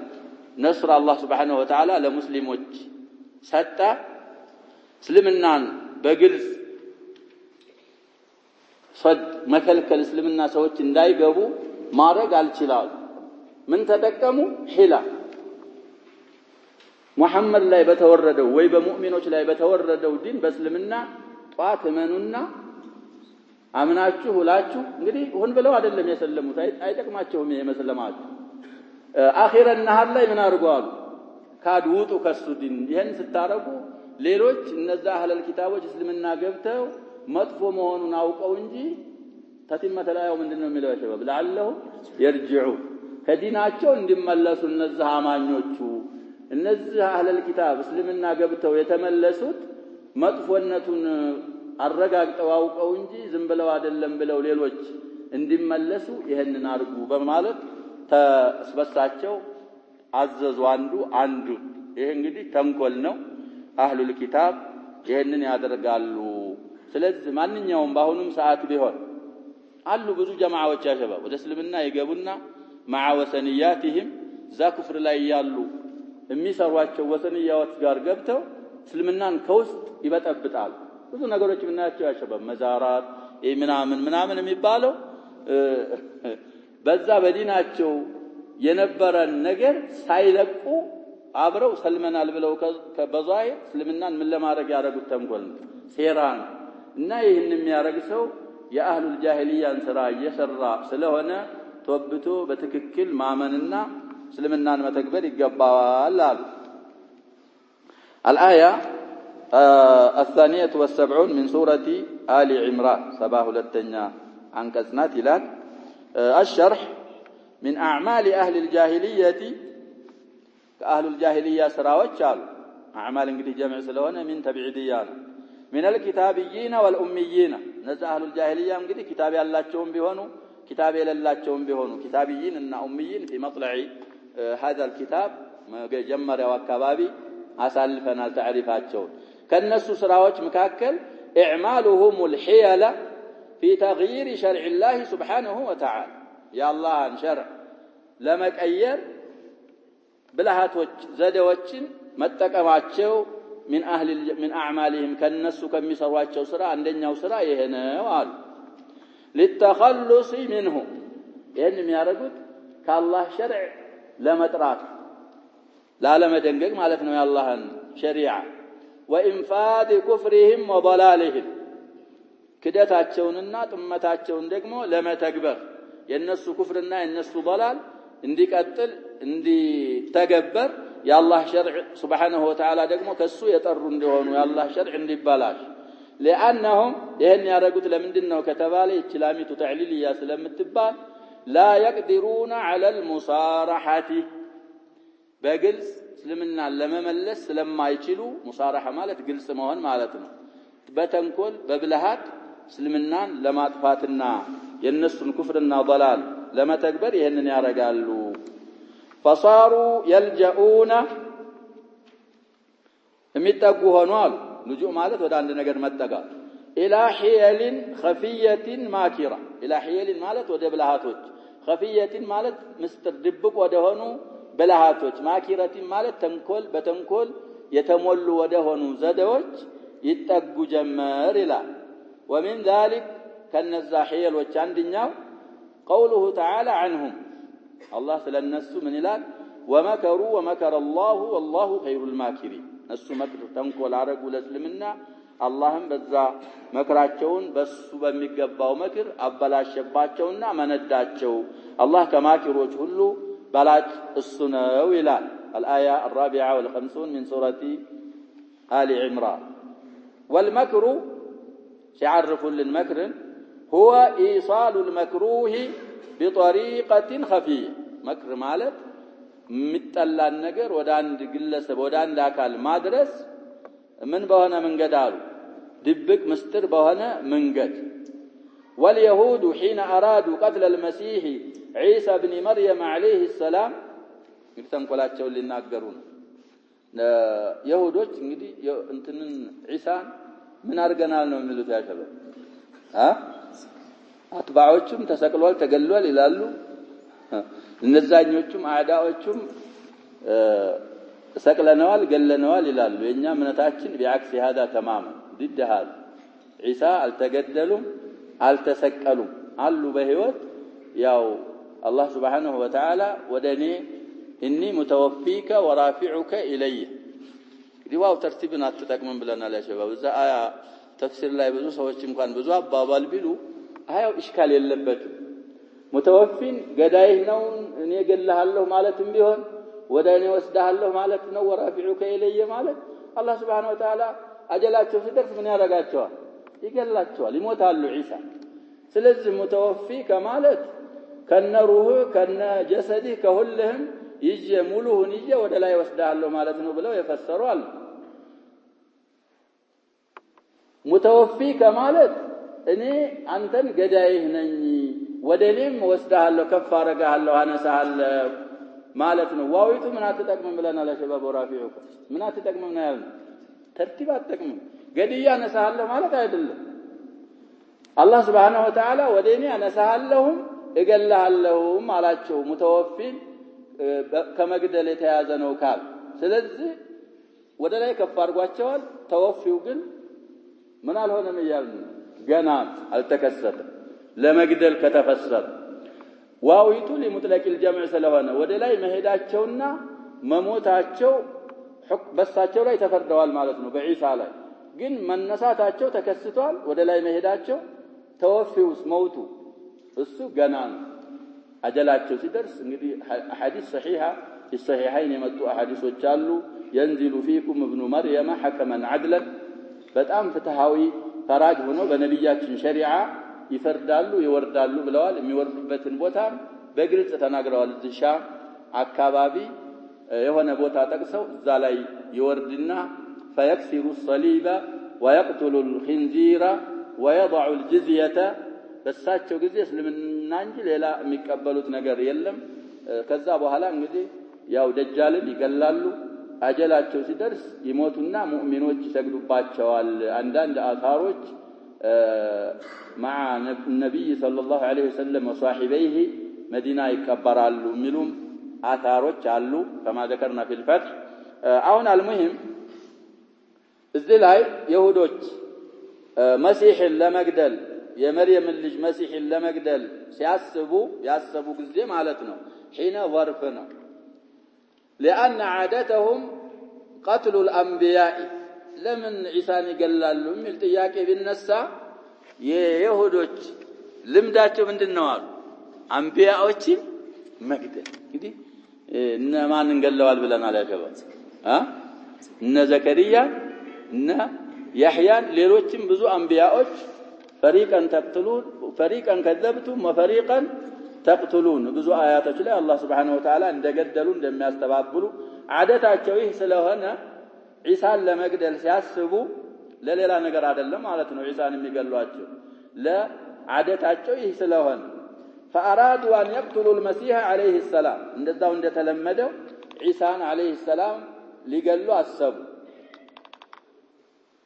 ነስር አላህ Subhanahu Wa Ta'ala ለሙስሊሞች ሰጣ እስልምናን በግልጽ صد መከልከል እስልምና ሰዎች እንዳይገቡ ማድረግ አልችላሉ ምን ተጠቀሙ ሒላ ሙሐመድ ላይ በተወረደው ወይ በሙእሚኖች ላይ በተወረደው ዲን በእስልምና ጧት እመኑና አምናችሁ ሁላችሁ እንግዲህ ሁን ብለው አይደለም የሰለሙት አይጠቅማቸውም የመስለማችሁ አኺረ النهار ላይ ምን አርጓሉ ካድውጡ ከሱ ዲን ይሄን ስታረጉ ሌሎች እነዛ አህለል ኪታቦች እስልምና ገብተው መጥፎ መሆኑን አውቀው እንጂ ተቲመተ ላይው ምንድነው የሚለው ያሸባብ ለዓለሁ ይርጅዑ ከዲናቸው እንዲመለሱ እነዛ አማኞቹ እነዛ አህለል ኪታብ እስልምና ገብተው የተመለሱት መጥፎነቱን አረጋግጠው አውቀው እንጂ ዝም ብለው አይደለም ብለው ሌሎች እንዲመለሱ ይሄንን አርጉ በማለት ተስበሳቸው አዘዙ አንዱ ይሄ እንግዲህ ተንኮል ነው አህሉል ኪታብ ይሄንን ያደርጋሉ ስለዚህ ማንኛውም ባሁንም ሰዓት ቢሆን አሉ ብዙ ጀማዓዎች ያሸባው ወደ እስልምና ይገቡና مع وثنياتهم ዛ ኩፍር ላይ ያሉ የሚሰሯቸው ወሰንያዎች ጋር ገብተው እስልምናን ከውስጥ ይበጠብጣሉ ብዙ ነገሮች ምናቸው ያሸባው መዛራት ምናምን የሚባለው በዛ በዲናቸው የነበረን ነገር ሳይለቁ አብረው ሰልመናል ብለው ከበዛይ እስልምናን ምን ለማድረግ ያደረጉት ተንኮል ሴራን እና ይሄን የሚያረግ ሰው የአህሉል ጃሂልያን ስራ እየሰራ ስለሆነ ተወብቶ በትክክል ማመንና እስልምናን መተግበር ይገባዋል አሉ الآية 72 من سورة آل عمران 72ኛ አንቀጽ ናት ይላል الشرح من أعمال أهل الجاهلية كأهل الجاهلية سراوች አሉ أعمال እንግዲህ ጀምዕ ስለሆነ من ተብዒድያን من الكتابيين والأميين ነዛ أهل الجاهلية እንግዲህ ኪታብ ያላቸውም ቢሆኑ ኪታብ የሌላቸውም ቢሆኑ كتابيين እና أميين في مطلع هذا الكتاب መጀመሪያው አካባቢ አሳልፈናል تعريفاቸው ከነሱ ስራዎች መካከል إعمالهم الحيلة في تغيير شرع الله سبحانه وتعالى يا الله ان شرع ለመቀየር ብልሃቶች ዘዴዎችን መጠቀማቸው من اعمالهم ከነሱ ከሚሰሯቸው ስራ አንደኛው ስራ ይሄ ነው አሉ للتخلص منه ይሄን የሚያደርጉት ከአላህ ሸርዕ ለመጥራት ላለመደንገግ ማለት ነው የአላህን ሸሪዓ ወኢንፋድ ኩፍሪሂም ወضلالهم ክደታቸውንና ጥመታቸውን ደግሞ ለመተግበር የነሱ ኩፍርና የነሱ ضلال እንዲቀጥል እንዲተገበር የአላህ ሸርዕ Subhanahu Wa Ta'ala ደግሞ ከሱ የጠሩ እንደሆኑ የአላህ ሸርዕ እንዲባላሽ لانهم ይሄን ያረጉት ለምንድነው ከተባለ ኢስላሚቱ ተዕሊልያ ስለምትባል لا يقدرون على المصارحه በግልጽ እስልምና ለመመለስ ስለማይችሉ ሙሳራሐ ማለት ግልጽ መሆን ማለት ነው በተንኮል በብልሃት እስልምናን ለማጥፋትና የነሱን ኩፍርና ضلال ለመተግበር ይሄንን ያረጋሉ فصاروا يلجؤون የሚጠጉ ሆነዋል ልጁ ማለት ወደ አንድ ነገር መጠጋት الى حيل خفيه ماكره الى حيل ማለት ወደ ብልሃቶች خفيه ማለት ምስጥር ድብቅ ወደ ሆኑ ብልሃቶች ማኪረቲ ማለት ተንኮል በተንኮል የተሞሉ ወደ ሆኑ ዘዴዎች ይጠጉ ጀመር ይላል ومن ذلك كنذا حيلዎች አንደኛው قوله تعالى عنهم الله ስለነሱ ምን ይላል ومكروا ومكر الله والله خير الماكرين እሱ መክር ተንኮል አረጉ ለእስልምና አላህም በዛ መክራቸውን በሱ በሚገባው መክር አበላሸባቸውና መነዳቸው አላህ ከማኪሮች ሁሉ በላጭ እሱ ነው ይላል الآية 54 من سورة آل عمران والمكر يعرف للمكر هو إيصال المكروه بطريقة خفية مكر ማለት ምጠላን ነገር ወደ አንድ ግለሰብ ወደ አንድ አካል ማድረስ ምን በሆነ መንገድ አሉ ድብቅ ምስጥር በሆነ መንገድ واليهود حين أرادوا قتل المسيح عيسى بن مريم عليه السلام ተንኮላቸውን ሊናገሩ ነው ይሁዶች እንግዲህ እንትንን ዒሳን ምን አርገናል ነው የሚሉት ያሸበ አጥባዎቹም ተሰቅሏል ተገሏል ይላሉ እነዛኞቹም አዳዎቹም ሰቅለነዋል ገለነዋል ይላሉ የኛ እምነታችን ቢአክስ هذا تماما ضد هذا عيسى አልተገደሉም አልተሰቀሉም አሉ በህይወት ያው አላህ Subhanahu Wa Ta'ala ወደኔ اني متوفيك ورافعك الي ዲዋው ተርቲብን አትጠቅመን ብለናል ያ ሸባብ እዛ አያ ተፍሲር ላይ ብዙ ሰዎች እንኳን ብዙ አባባል ቢሉ አያው ኢሽካል የለበትም متوفين ገዳይህ ነው እኔ ገለሃለሁ ማለትም ቢሆን ወደ እኔ ወስደሃለሁ ማለት ነው ወራፊዑከ ኢለየ ማለት አላህ Subhanahu Wa Ta'ala አጀላቸው ሲደርስ ምን ያረጋቸዋል ይገላቸዋል ይሞታሉ ዒሳ ስለዚህ متوفي ከማለት ከነሩህ ከነ ጀሰዲህ ከሁሉም ይጀ ሙሉውን ይጀ ወደ ላይ ወስደሃለሁ ማለት ነው ብለው የፈሰሩ አሉ متوفي ከማለት እኔ አንተን ገዳይህ ነኝ ወደኔም ወስደሃለሁ ከፍ አረጋለሁ አነሳለሁ ማለት ነው ዋዊቱ ምን አትጠቅምም ብለናል ለሸባብ ወራፊዑከ ምን አትጠቅምም ነው ያለው ተርቲብ አትጠቅምም ገድያ አነሳለሁ ማለት አይደለም አላህ Subhanahu Wa Ta'ala ወደኔ አነሳለሁ እገላለሁ ማላቸው متوفين ከመግደል የተያዘ ነው ካል ስለዚህ ወደ ላይ ከፍ አርጓቸዋል ተወፊው ግን ምን አልሆነም ይያል ገና አልተከሰተም ለመግደል ከተፈሰረ ዋዊቱ ለሙጥለቅ الجمع ስለሆነ ወደ ላይ መሄዳቸውና መሞታቸው በሳቸው ላይ ተፈርደዋል ማለት ነው በዒሳ ላይ ግን መነሳታቸው ተከስቷል ወደ ላይ መሄዳቸው ተወፊውስ መውቱ እሱ ገና አጀላቸው ሲደርስ እንግዲህ ሐዲስ ሰሂሃ الصحيحين የመጡ አሐዲሶች አሉ ينزل فيكم ابن مريم حكما عدلا በጣም ፍትሃዊ ፈራጅ ሆኖ በነብያችን ሸሪዓ ይፈርዳሉ ይወርዳሉ ብለዋል የሚወርዱበትን ቦታ በግልጽ ተናግረዋል እዚሻ አካባቢ የሆነ ቦታ ጠቅሰው እዛ ላይ ይወርድና فيكسر الصليب ويقتل الخنزير ويضع الجزية በሳቸው ጊዜ እስልምና እንጂ ሌላ የሚቀበሉት ነገር የለም ከዛ በኋላ እንግዲህ ያው ደጃልን ይገላሉ አጀላቸው ሲደርስ ይሞቱና ሙእሚኖች ይሰግዱባቸዋል አንዳንድ አሳሮች مع النبي صلى الله عليه وسلم وصاحبيه مدينة يكبرالو ملوم آثاروች አሉ كما ذكرنا في الفتح አሁን المهم እዚህ ላይ ይሁዶች መሲህን ለመግደል የመርየም ልጅ መሲህን ለመግደል ሲያስቡ ጊዜ ማለት ነው حين ظرف ነው لأن عادتهم قتل الأنبياء لمن عيسان يقلالو من ጥያቄ ቢነሳ የይሁዶች ልምዳቸው ምንድነው አሉ አንቢያዎችን መግደል እንግዲህ እነማን እንገለዋል ብለናል ያከባት እነ ዘከሪያ እነ ያህያን ሌሎችም ብዙ አንቢያዎች ፈሪቀን ተቅትሉን ፈሪቀን ከذبቱም ወፈሪቀን ተቅትሉን ብዙ አያቶች ላይ አላህ Subhanahu Wa Ta'ala እንደገደሉ እንደሚያስተባብሉ አደታቸው ይህ ስለሆነ ዒሳን ለመግደል ሲያስቡ ለሌላ ነገር አይደለም ማለት ነው ዒሳን የሚገሏቸው ለዓደታቸው ይህ ስለሆነ فأرادوا أن يقتلوا المسيح عليه السلام እንደዛው እንደተለመደው ዒሳን عليه السلام ሊገሉ አሰቡ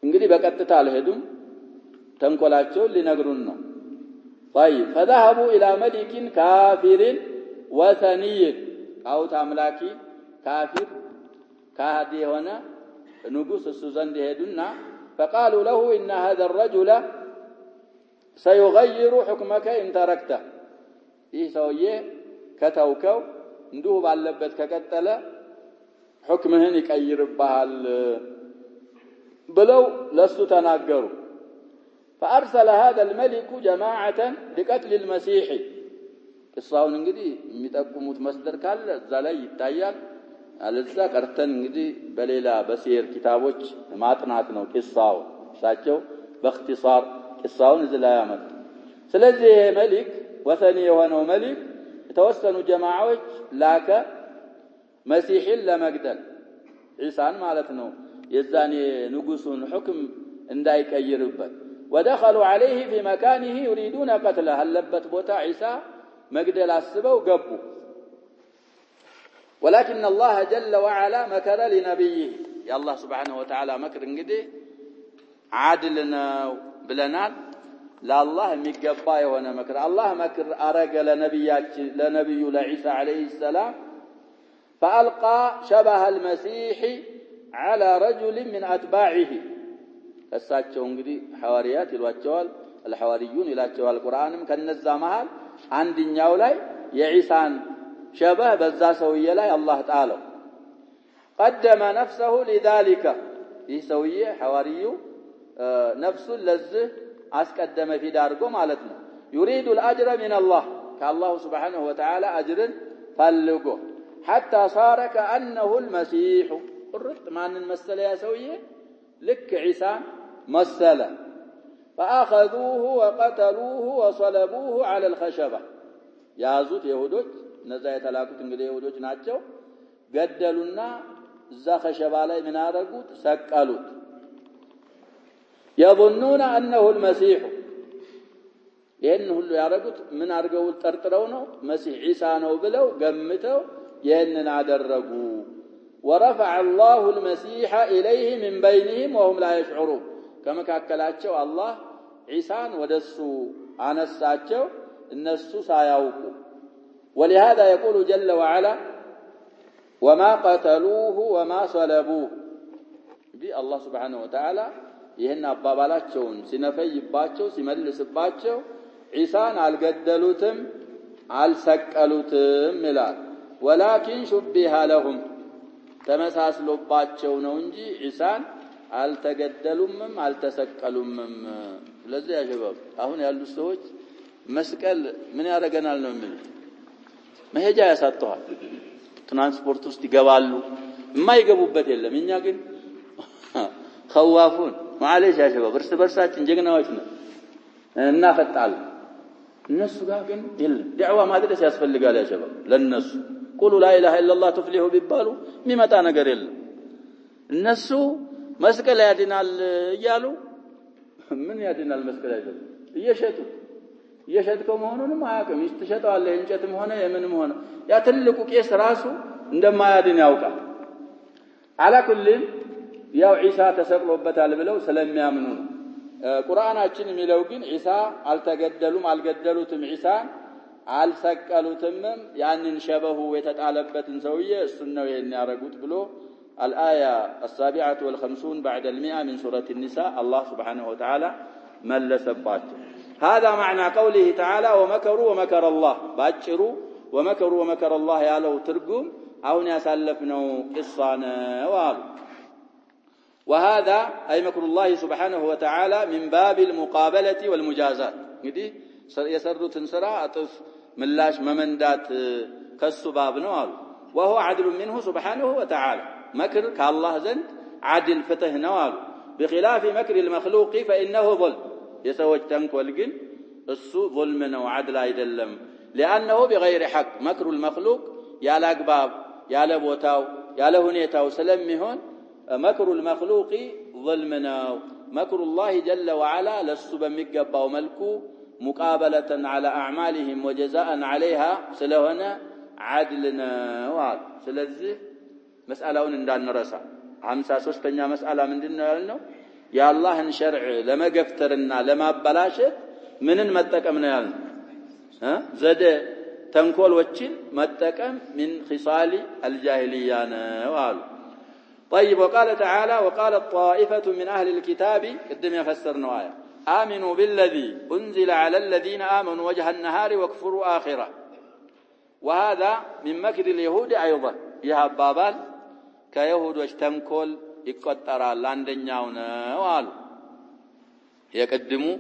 እንግዲህ በቀጥታ አልሄዱም ተንኮላቸው ሊነግሩን ነው طيب فذهبوا إلى ملك كافر وثني أو تملاكي كافر كهدي هنا ንጉስ እሱ ዘንድ ሄዱና فقالوا له إن هذا الرجل سيغير حكمك إن تركته ይህ ሰውዬ ከተውከው እንዲሁ ባለበት ከቀጠለ حكمህን ይቀይርብሃል ብለው ለሱ ተናገሩ فأرسل هذا الملك جماعة لقتل المسيح قصاውን እንግዲህ የሚጠቁሙት መስደር ካለ እዛ ላይ ይታያል አለዛ ቀርተን እንግዲህ በሌላ በሲር ኪታቦች ማጥናት ነው ቂሳው ሳቸው በእክትሳር ቂሳውን እዚህ ላይ ያመጣ ስለዚህ ይሄ መልክ ወሰኒ የሆነው መልክ የተወሰኑ ጀማዓዎች ላከ መሲህን ለመግደል ዒሳን ማለት ነው የዛኔ ንጉሱን حكم እንዳይቀይርበት ودخلوا عليه في مكانه يريدون قتله هلبت بوتا عيسى مقدل اسبው ገቡ ولكن الله جل وعلا مكر لنبيه يا الله سبحانه وتعالى مكر እንግዲህ عادلنا ብለናል ለአላህ የሚገባ የሆነ መክር አላህ መክር አረገ ለነብዩ ለዒሳ አለይሂ ሰላም فألقى شبه المسيح على رجل من أتباعه እሳቸው እንግዲህ ሐዋሪያት ይሏቸዋል الحواريون ይላቸዋል ቁርአንም ከነዛ መሃል አንድኛው ላይ የዒሳን ሸበህ በዛ ሰውዬ ላይ አላህ ጣለው قدم نفسه لذلك ይህ ሰውዬ ሐዋሪዩ ነፍሱን ለዚህ አስቀደመ ፊት አድርጎ ማለት ነው يريد الأجر من الله كالله سبحانه وتعالى أجر ፈልጎ حتى صار كأنه المسيح قرط ማንን መሰለ ያ ሰውዬ ልክ ዒሳን መሰለ فأخذوه وقتلوه وصلبوه على الخشبة ያዙት ይሁዶች እነዛ የተላኩት እንግዲህ ይሁዶች ናቸው ገደሉና እዛ خشبة ላይ ምን አደረጉት ሰቀሉት يظنون أنه المسيح ይሄን ሁሉ ያደረጉት ምን አድርገው ጠርጥረው ነው መሲህ ዒሳ ነው ብለው ገምተው ይሄንን አደረጉ ورفع الله المسيح إليه من بينهم وهم لا يشعرون كما كاكلاቸው الله ዒሳን ወደሱ አነሳቸው እነሱ ሳያውቁ ولهذا يقول جل وعلا وما قتلوه وما صلبوه دي الله سبحانه وتعالى ይሄን አባባላቸውን ሲነፈይባቸው ሲመልስባቸው ዒሳን አልገደሉትም አልሰቀሉትም ይላል ولكن شبه لهم ተመሳስሎባቸው ነው እንጂ ዒሳን አልተገደሉምም አልተሰቀሉምም ስለዚህ ያጀባብ አሁን ያሉ ሰዎች መስቀል ምን ያረጋናል ነው የሚሉት መሄጃ ያሳጣዋል ትራንስፖርት ውስጥ ይገባሉ የማይገቡበት የለም እኛ ግን خوافون معلش يا شباب እርስ በርሳችን ጀግናዎች ነን እናፈጣለን እነሱ ጋር ግን የለም ዳዕዋ ማድረስ ያስፈልጋል ያ شباب ለነሱ قولوا لا اله الا الله تفلحوا ቢባሉ የሚመጣ ነገር የለም እነሱ መስቀል ያድናል እያሉ ምን ያድናል መስቀል አይደለም እየሸጥከው መሆኑንም አያውቅም ይስተሸጣዋለህ እንጨትም ሆነ የምንም ሆነ ያ ትልቁ ቄስ ራሱ እንደማያድን ያውቃል على كل ያው ዒሳ ተሰቅሎበታል ብለው ስለሚያምኑ ቁርአናችን የሚለው ግን ዒሳ አልተገደሉም አልገደሉትም ዒሳን አልሰቀሉትም ያንን ሸበሁ የተጣለበትን ሰውዬ እሱን ነው ይሄን ያረጉት ብሎ الآية 57 بعد 100 من سورة النساء الله سبحانه وتعالى ملسباته هذا معنى قوله تعالى ومكروا ومكر الله باجروا ومكروا ومكر الله يالو ترجم አሁን ያሳለፍነው ቂሷ ነው አሉ። وهذا أي مكر الله سبحانه وتعالى من باب المقابلة والمجازات እንግዲህ የሰሩትን ስራ አጥፍ ምላሽ መመንዳት ከሱ ባብ ነው አሉ። وهو عدل منه سبحانه وتعالى مكر كالله زند عدل ፍትህ ነው አሉ። بخلاف مكر المخلوق فإنه ظلم የሰዎች ተንኮል ግን እሱ ظلم ነው عدل አይደለም። لأنه بغير حق مكر المخلوق ያለ አግባብ ያለ ቦታው ያለ ሁኔታው ስለሚሆን مكر المخلوق ظلمنا مكر الله جل وعلا لسو بميغباو ملكو مقابلة على أعمالهم وجزاء عليها سلهنا عدلنا وعد سلذي مسألة እንዳንረሳ 53ኛ مسألة ምንድነው ያልነው የአላህን ሸርዕ ለመገፍተርና ለማበላሸት ምንን መጠቀም ነው ያልነው ዘደ ተንኮሎችን መጠቀም من خصال الجاهلية ነው አሉ። طيب وقال تعالى وقالت طائفة من أهل الكتاب قدم يفسرنا آية آمنوا بالذي أنزل على الذين آمنوا وجه النهار واكفروا آخره وهذا من مكر اليهود أيضا يا بابال كيهود واجتمكل يقطر لاندنياونا وقالوا يقدموا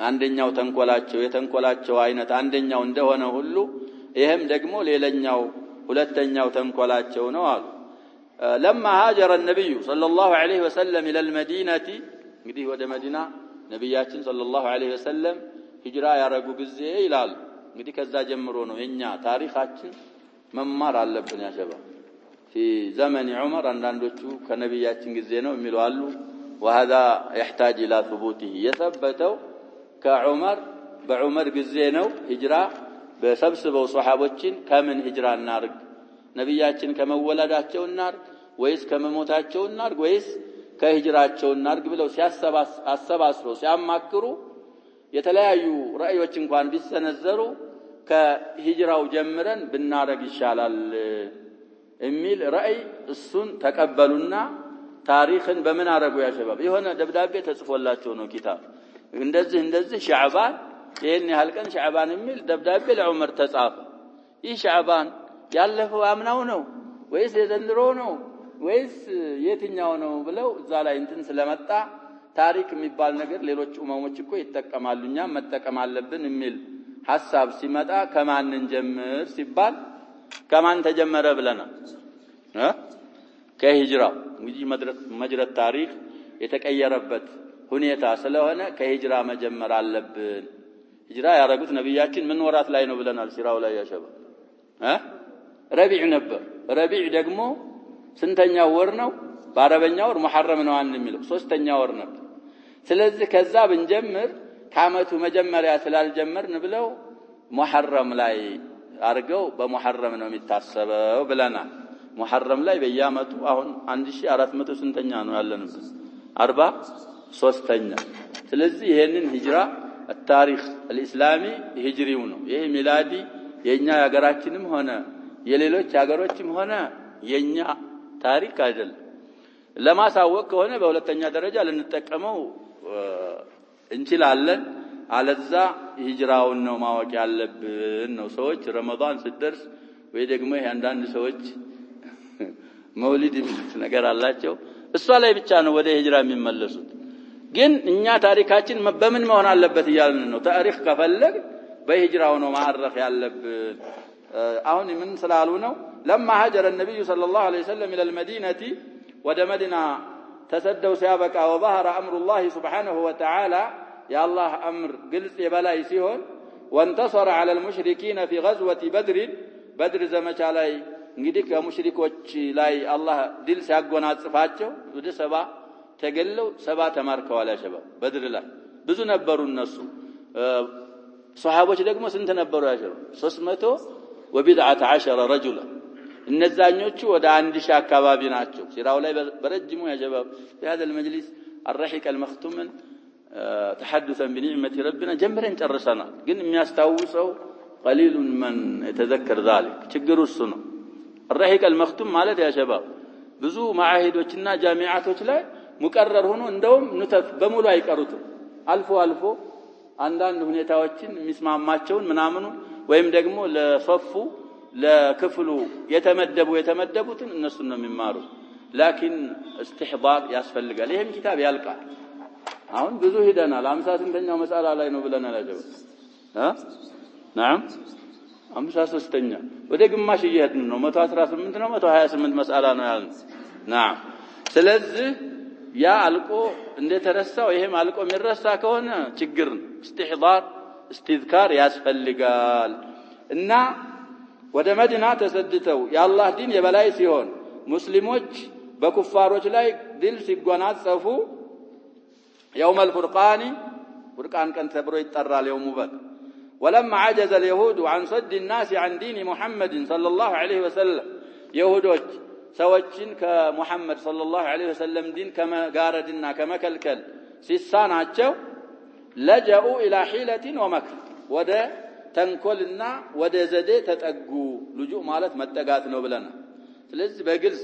አንደኛው ተንኮላቸው የተንኮላቸው አይነት አንደኛው እንደሆነ ሁሉ ይሄም ደግሞ ሌላኛው ሁለተኛው ተንኮላቸው ነው አሉ። لما هاجر النبي صلى الله عليه وسلم إلى المدينة እንግዲህ ወደ መዲና ነብያችን صلى الله عليه وسلم ሂጅራ ያረጉ ጊዜ ይላል። እንግዲህ ከዛ ጀምሮ ነው የኛ ታሪካችን መማር አለብን ያሸባ في زمن عمر አንዳንዶቹ ከነብያችን ጊዜ ነው የሚሉ አሉ። وهذا يحتاج الى ثبوته يثبتوا كعمر بعمر ጊዜ ነው ሂጅራ በሰብስበው ሱሐቦችን ከምን ሂጅራ እናርግ ነብያችን ከመወለዳቸው እናርግ ወይስ ከመሞታቸው እናርግ ወይስ ከሂጅራቸው እናርግ ብለው ሲያሰባስበው ሲያማክሩ የተለያዩ ራእዮች እንኳን ቢሰነዘሩ ከሂጅራው ጀምረን ብናረግ ይሻላል የሚል ራእይ እሱን ተቀበሉና ታሪክን በምን አረጉ ያሸባብ የሆነ ደብዳቤ ተጽፎላቸው ነው ኪታብ እንደዚህ ሻዕባን ይሄን ያህል ቀን ሻዕባን የሚል ደብዳቤ ለዑመር ተጻፈ። ይህ ሻዕባን ያለፈው አምናው ነው ወይስ የዘንድሮ ነው ወይስ የትኛው ነው ብለው እዛ ላይ እንትን ስለመጣ ታሪክ የሚባል ነገር ሌሎች ኡማሞች እኮ ይተቀማሉ እኛም መተቀም አለብን የሚል ሐሳብ ሲመጣ ከማን እንጀምር ሲባል ከማን ተጀመረ ብለናል ከሂጅራው እንግዲህ መጅረት ታሪክ የተቀየረበት ሁኔታ ስለሆነ ከሂጅራ መጀመር አለብን። ሂጅራ ያረጉት ነብያችን ምን ወራት ላይ ነው ብለናል ሲራው ላይ ያሸባ ረቢዕ ነበር። ረቢዕ ደግሞ ስንተኛው ወር ነው? በአረበኛው ወር ሙሐረም ነው አንሚለው ሶስተኛው ወር ነበር። ስለዚህ ከዛ ብንጀምር ከዓመቱ መጀመሪያ ስላልጀመርን ብለው ሙሐረም ላይ አርገው በሙሐረም ነው የሚታሰበው ብለናል። ሙሐረም ላይ በየዓመቱ አሁን 1400 ስንተኛ ነው ያለንበት 43ኛ። ስለዚህ ይሄንን ሂጅራ التاريخ الاسلامي هجريው ነው። ይሄ ሚላዲ የኛ ያገራችንም ሆነ የሌሎች ሀገሮችም ሆነ የኛ ታሪክ አይደለም። ለማሳወቅ ከሆነ በሁለተኛ ደረጃ ልንጠቀመው እንችላለን። አለዛ ሂጅራውን ነው ማወቅ ያለብን ነው። ሰዎች ረመዳን ሲደርስ ወይ ደግሞ አንዳንድ ሰዎች መውሊድ የሚሉት ነገር አላቸው። እሷ ላይ ብቻ ነው ወደ ሂጅራ የሚመለሱት። ግን እኛ ታሪካችን በምን መሆን አለበት ይያልን ነው። ታሪክ ከፈለግ በሂጅራው ነው ማዕረፍ ያለብን። አሁን ምን ስላሉ ነው لما هاجر النبي صلى الله عليه وسلم الى المدينه وده مدينه تسدوا سيابك وظهر امر الله سبحانه وتعالى يا الله امر قلت يبلاي سيهون وانتصر على المشركين في غزوه بدر ዘመቻ ላይ እንግዲህ ከሙሽሪኮች ላይ አላህ ድል ሲያጎናጽፋቸው ወደ 70 ተገለው 70 ተማርከዋል ያሸባብ በድር ላይ ብዙ ነበሩ እነሱ ሷሃቦች ደግሞ ስንት ነበሩ ያሸባብ 310 رجلا እነዛኞቹ ወደ 1000 አካባቢ ናቸው። ሲራው ላይ በረጅሙ ያሸባብ في هذا المجلس الرحيق المختوم تحدثا بنعمه ربنا جمرن ጨርሰናል። ግን የሚያስታውሰው قليل من يتذكر ذلك ችግሩ እሱ ነው። الرحيق المختوم ማለት ያሸባብ ብዙ ማዓሂዶችና ጃሚዓቶች ላይ ሙቀረር ሆኖ እንደውም ንተፍ በሙሉ አይቀሩትም። አልፎ አንዳንድ ሁኔታዎችን የሚስማማቸውን ምናምኑ ወይም ደግሞ ለሶፉ ለክፍሉ የተመደቡትን እነሱን ነው የሚማሩ ላኪን استحضار ያስፈልጋል ይሄም ኪታብ ያልቃል አሁን ብዙ ሄደናል 58ኛው መስአላ ላይ ነው ብለናል አጀብ نعم 53ኛ ወደ ግማሽ እየሄድን ነው 118 ነው 128 መስአላ ነው ያልን نعم ስለዚህ ያ አልቆ እንደተረሳው ይሄም አልቆ የሚረሳ ከሆነ ችግር استحضار استذكار ያስፈልጋል እና ወደ መዲና ተሰድተው የአላህ ዲን የበላይ ሲሆን ሙስሊሞች በኩፋሮች ላይ ድል ሲጎናጸፉ يوم الفرقان فرقان كان تبرو يتطرى اليوم بدر ولما عجز اليهود عن صد الناس عن دين محمد صلى الله عليه وسلم يهودوች ሰዎችን ከሙሐመድ ሰለላሁ ዐለይሂ ወሰለም ዲን ከመጋረድና ከመከልከል ሲሳናቸው ለጀኡ ኢላ ሒለቲን ወመክር ወደ ተንኮልና ወደ ዘዴ ተጠጉ ልጁ ማለት መጠጋት ነው ብለናል ስለዚህ በግልጽ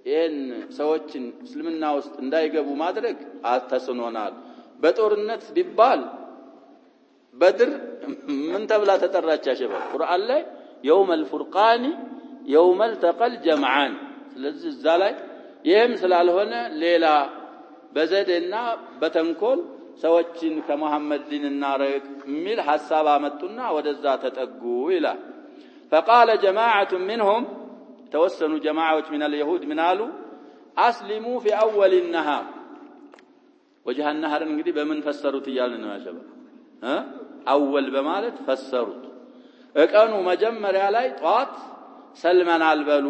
ይሄን ሰዎችን እስልምና ውስጥ እንዳይገቡ ማድረግ አተስኖናል በጦርነት ቢባል በድር ምን ተብላ ተጠራች ያሸበ ቁርአን ላይ يوم الفرقان يوم التقى الجمعان ስለዚህ እዛ ላይ ይሄም ስላልሆነ ሌላ በዘዴና በተንኮል ሰዎችን ከመሐመድ ዲንና ረቅ ሚል ሐሳብ አመጡና ወደዛ ተጠጉ ይላል فقال جماعه منهم توسنوا جماعه من اليهود من قالوا اسلموا في اول النهار وجه النهار እንግዲህ በምን ፈሰሩት ይያልን ነው ያሸበ اول በማለት ፈሰሩት እቀኑ መጀመሪያ ላይ ጧት ሰልመናል በሉ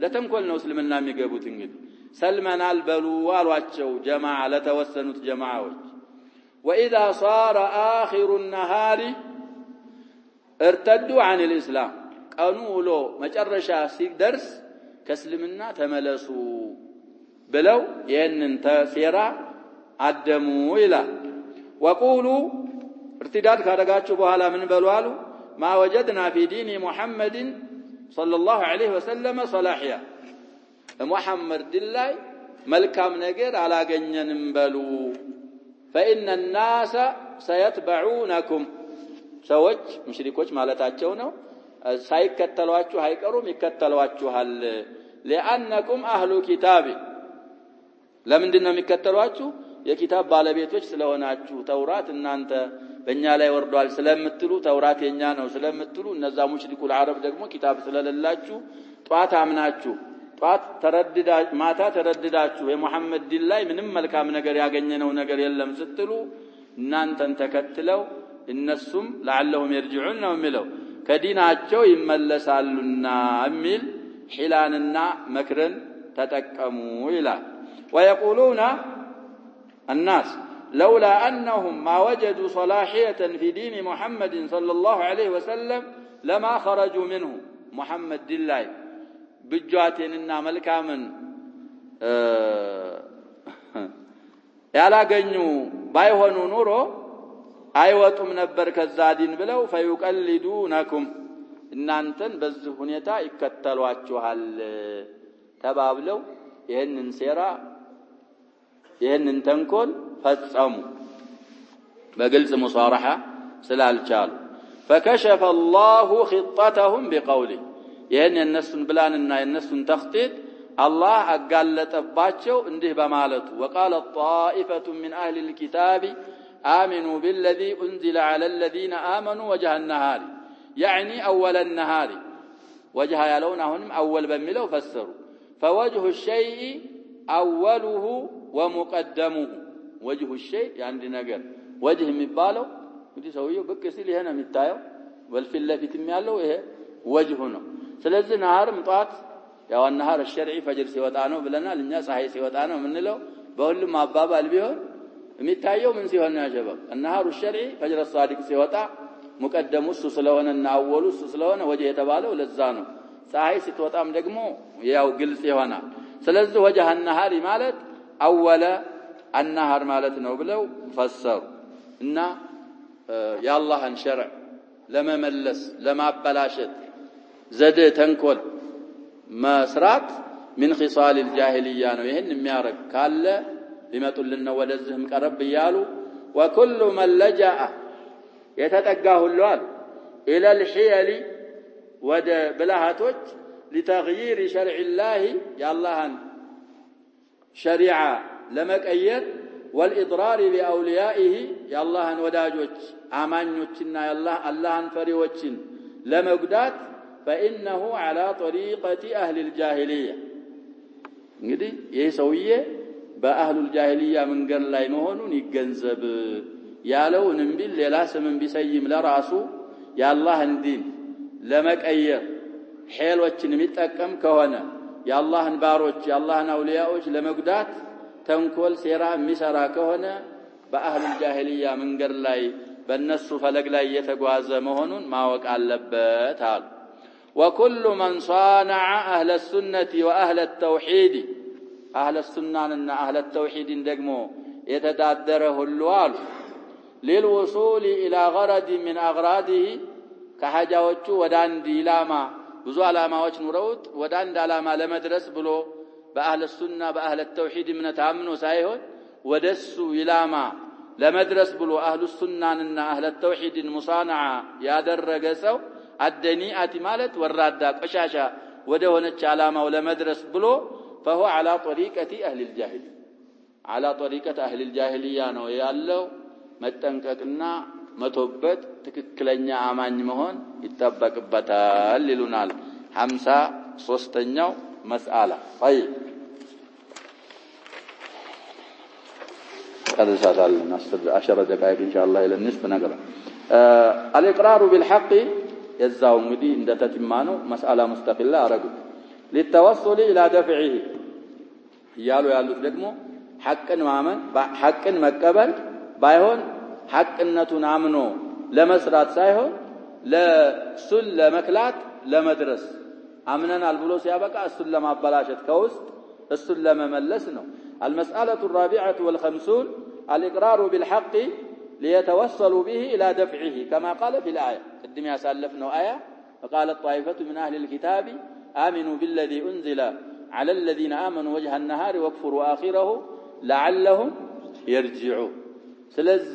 ለተንኮል ነው እስልምና የሚገቡት እንግዲህ ሰልመናል በሉ አሏቸው ጀማዓ ለተወሰኑት ጀማዓዎች واذا صار اخر النهار ارتدوا عن الاسلام قالوا له መጨረሻ ሲደርስ ከእስልምና ተመለሱ ብለው ይሄንን ተሴራ አደሙ ይላል وقولوا ارتداد ካደረጋችሁ በኋላ ምን በሉ አሉ ما وجدنا في دين محمد صلى الله عليه وسلم صلاحيا محمد دلاي መልካም ነገር አላገኘንም በሉ فإن الناس سيتبعونكم ሰዎች ሙሽሪኮች ማለታቸው ነው ሳይከተሏችሁ አይቀሩም ይከተሏችኋል لأنكم أهل كتاب ለምንድነው የሚከተሏችሁ የኪታብ ባለቤቶች ስለሆናችሁ ተውራት እናንተ በእኛ ላይ ወርዷል ስለምትሉ ተውራት የኛ ነው ስለምትሉ እነዛ ሙሽሪኩል አረብ ደግሞ ኪታብ ስለሌላችሁ ጧት አምናችሁ ጧት ተረድዳችሁ ማታ ተረድዳችሁ የሙሐመድ ዲን ላይ ምንም መልካም ነገር ያገኘነው ነገር የለም ስትሉ እናንተን ተከትለው እነሱም لعلهم يرجعون ነው የሚለው ከዲናቸው ይመለሳሉና አሚል ሒላንና መክረን ተጠቀሙ ይላል ويقولون الناس لولا أنهم ما وجدوا صلاحية في دين محمد صلى الله عليه وسلم لما خرجوا منه محمد دلاي بجواتنا ملكامن ያላገኙ ባይሆኑ ኑሮ አይወጡም ነበር ከዛዲን ብለው فيقلدونكم እናንተን በዚህ ሁኔታ ይከተሏችኋል ተባብለው ይሄንን ሴራ ይሄንን ተንኮል ፈጸሙ በግልጽ ሙሳረሐ ስላልቻሉ فكشف الله خطتهم بقوله ይሄን የነሱን ብላንና የነሱን ተخطيط الله አጋለጠባቸው እንዲህ በማለቱ وقال الطائفة من أهل الكتاب آمنوا بالذي أنزل على الذين آمنوا وجه النهار يعني أول النهار وجه يلونهم أول بملو فسروا فوجه الشيء أوله ومقدمه وجه الشيء يعني ነገር وجه የሚባለው እንግዲህ ሰውየው ብቅ ሲል ይሄ ነው የሚታየው ወልፊት ለፊት የሚያለው ይሄ ወጅሁ ነው ስለዚህ ነሃርም ጧት ያው ነሃር الشرعي ፈጅር ሲወጣ ነው ብለናል እኛ ፀሐይ ሲወጣ ነው ምንለው በሁሉም አባባል ቢሆን የሚታየው ምን ሲሆን ነው ያጀበው النهار الشرعي ፈጅር الصادق ሲወጣ ሙቀደሙ እሱ ስለሆነና አወሉ እሱ ስለሆነ ወጅህ የተባለው ለዛ ነው ፀሐይ ስትወጣም ደግሞ ያው ግልጽ ይሆናል ስለዚህ ወጅህ النهار ማለት አወለ النهار ማለት ነው ብለው ፈሰሩ እና የአላህን ሸርዕ ለመመለስ ለማበላሸት ዘዴ ተንኮል መስራት من خصال الجاهليه ነው ይሄን የሚያረግ ካለ ሊመጡልን ወደዚህም ቀረብ ይያሉ وكل من لجأ يتጠጋ ሁሉ አለ الى الحيل ወደ ብልሃቶች لتغيير شرع الله يا الله شريعة لمقير والإضرار بأوليائه يا الله وداجوች አማኞችና አላህን ፈሪዎችን ለመጉዳት فإنه على طريقة أهل الجاهلية እንግዲህ ይሄ ሰውዬ በአህሉ الجاهلية መንገድ ላይ መሆኑን ይገንዘብ ያለውንም ቢል ሌላ ስምን ቢሰይም ለራሱ የአላህን ዲን ለመቀየር ሄሎችን የሚጠቀም ከሆነ የአላህን ባሮች የአላህን አውሊያዎች ለመጉዳት ተንኮል ሴራ የሚሰራ ከሆነ በአህሉ الجاهلية መንገድ ላይ በእነሱ ፈለግ ላይ የተጓዘ መሆኑን ማወቅ አለበት አሉ وكل من صانع أهل السنة وأهل التوحيد أهل السنة أن أهل التوحيد ደግሞ የተዳደረ ሁሉ አሉ للوصول إلى غرض من أغراضه ከሐጃዎቹ ወደ አንድ ኢላማ ብዙ ዓላማዎች ኑረውት ወደ አንድ ዓላማ ለመድረስ ብሎ በአህለ ሱና በአህለ ተውሂድ እምነት አምኖ ሳይሆን ወደሱ ኢላማ ለመድረስ ብሎ አህሉ ሱናንና አህለ ተውሂድን ሙሳናዓ ያደረገ ሰው አደኒአቲ ማለት ወራዳ ቆሻሻ ወደ ሆነች ዓላማው ለመድረስ ብሎ فهو على طريقة أهل الجاهلية على طريقة أهل الجاهلية ነው ያለው መጠንቀቅና መተውበት ትክክለኛ አማኝ መሆን ይተበቅበታል ይሉናል 53ኛው መስአላ طيب قرصاتنا 10 دقائق ان شاء الله الى النصف نقرا الاقرار بالحق يزاو እንግዲህ እንደተተማነው መስአላ مستقله አረጉ للتوصل الى دفعه ያሉ ያሉት ደግሞ ሐቅን ማመን ሐቅን መቀበል ባይሆን ሐቅነቱን አምኖ ለመስራት ሳይሆን ለሱል ለመክላት ለመድረስ አምነናል ብሎ ሲያበቃ እሱን ለማበላሸት ከውስጥ እሱን ለመመለስ ነው المسألة الرابعة والخمسون الإقرار بالحق ليتوصلوا به إلى دفعه كما قال في الآية قدم يسالفنا آية فقالت طائفة من أهل الكتاب آمنوا بالذي أنزل على الذين آمنوا وجه النهار واكفروا آخره لعلهم يرجعون سلز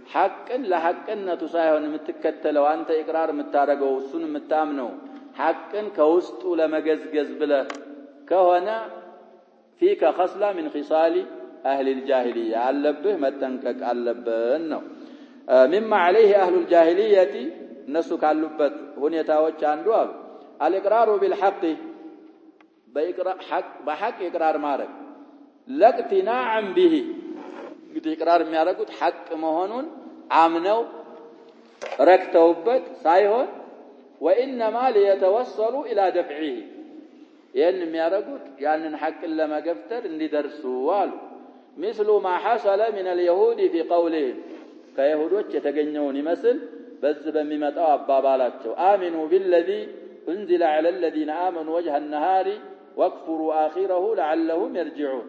حقا لحقنة ሳይሆን የምትከተለው አንተ ኢቅራር የምታረገው እሱን የምታምነው حقا ከውስጡ ለመገዝገዝ ብለህ ከሆነ فيك خصلة من خصال أهل الجاهلية علبه متنكك علبه مما عليه أهل الجاهلية الناس كاللبت هنيتاوچ አንዱ አሉ الإقرار بالحق بحق إقرار ማረግ لقتناعا به እንግዲህ ኢቅራር የሚያደርጉት ሐቅ መሆኑን አምነው ረክተውበት ሳይሆን وإنما ليتوصلوا إلى دفعه ያን የሚያደርጉት ያንን ሐቅን ለመገፍተር እንዲደርሱ አሉ مثل ما حصل من اليهود في قولهم ከይሁዶች የተገኘውን ይመስል በዚህ በሚመጣው አባባላቸው آمنوا بالذي أنزل على الذين آمنوا وجه النهار واكفروا آخره لعلهم يرجعون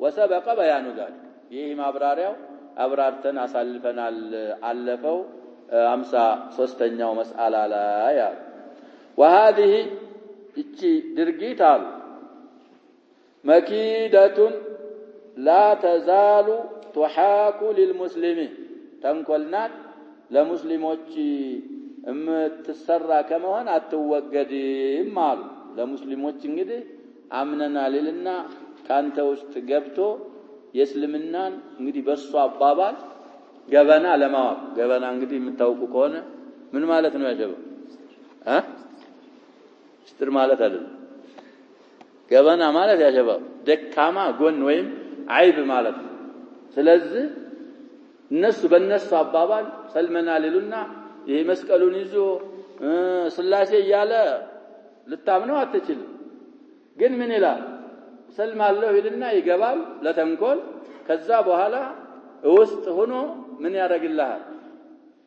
وسبق بيان ذلك ይህ ማብራሪያው አብራርተን አሳልፈናል አለፈው 53ኛው መስአላ ላይ وهذه እቺ ድርጊት አሉ መኪደቱን لا تزال تحاك للمسلمين ተንኮልናት ለሙስሊሞች እምትሰራ ከመሆን አትወገድም አሉ ለሙስሊሞች እንግዲህ አምነናልና ካንተ ውስጥ ገብቶ የእስልምናን እንግዲህ በሱ አባባል ገበና ለማወቅ ገበና እንግዲህ የምታውቁ ከሆነ ምን ማለት ነው ያጀበው ስትር ማለት አይደለም ገበና ማለት ያጀበው ደካማ ጎን ወይም አይብ ማለት ነው ስለዚህ እነሱ በእነሱ አባባል ሰልመናል ይሉና ይሄ መስቀሉን ይዞ ስላሴ እያለ ልታምነው አትችልም ግን ምን ይላል ሰልማለሁ ይልና ይገባል ለተንኮል ከዛ በኋላ ውስጥ ሆኖ ምን ያደርግልሃል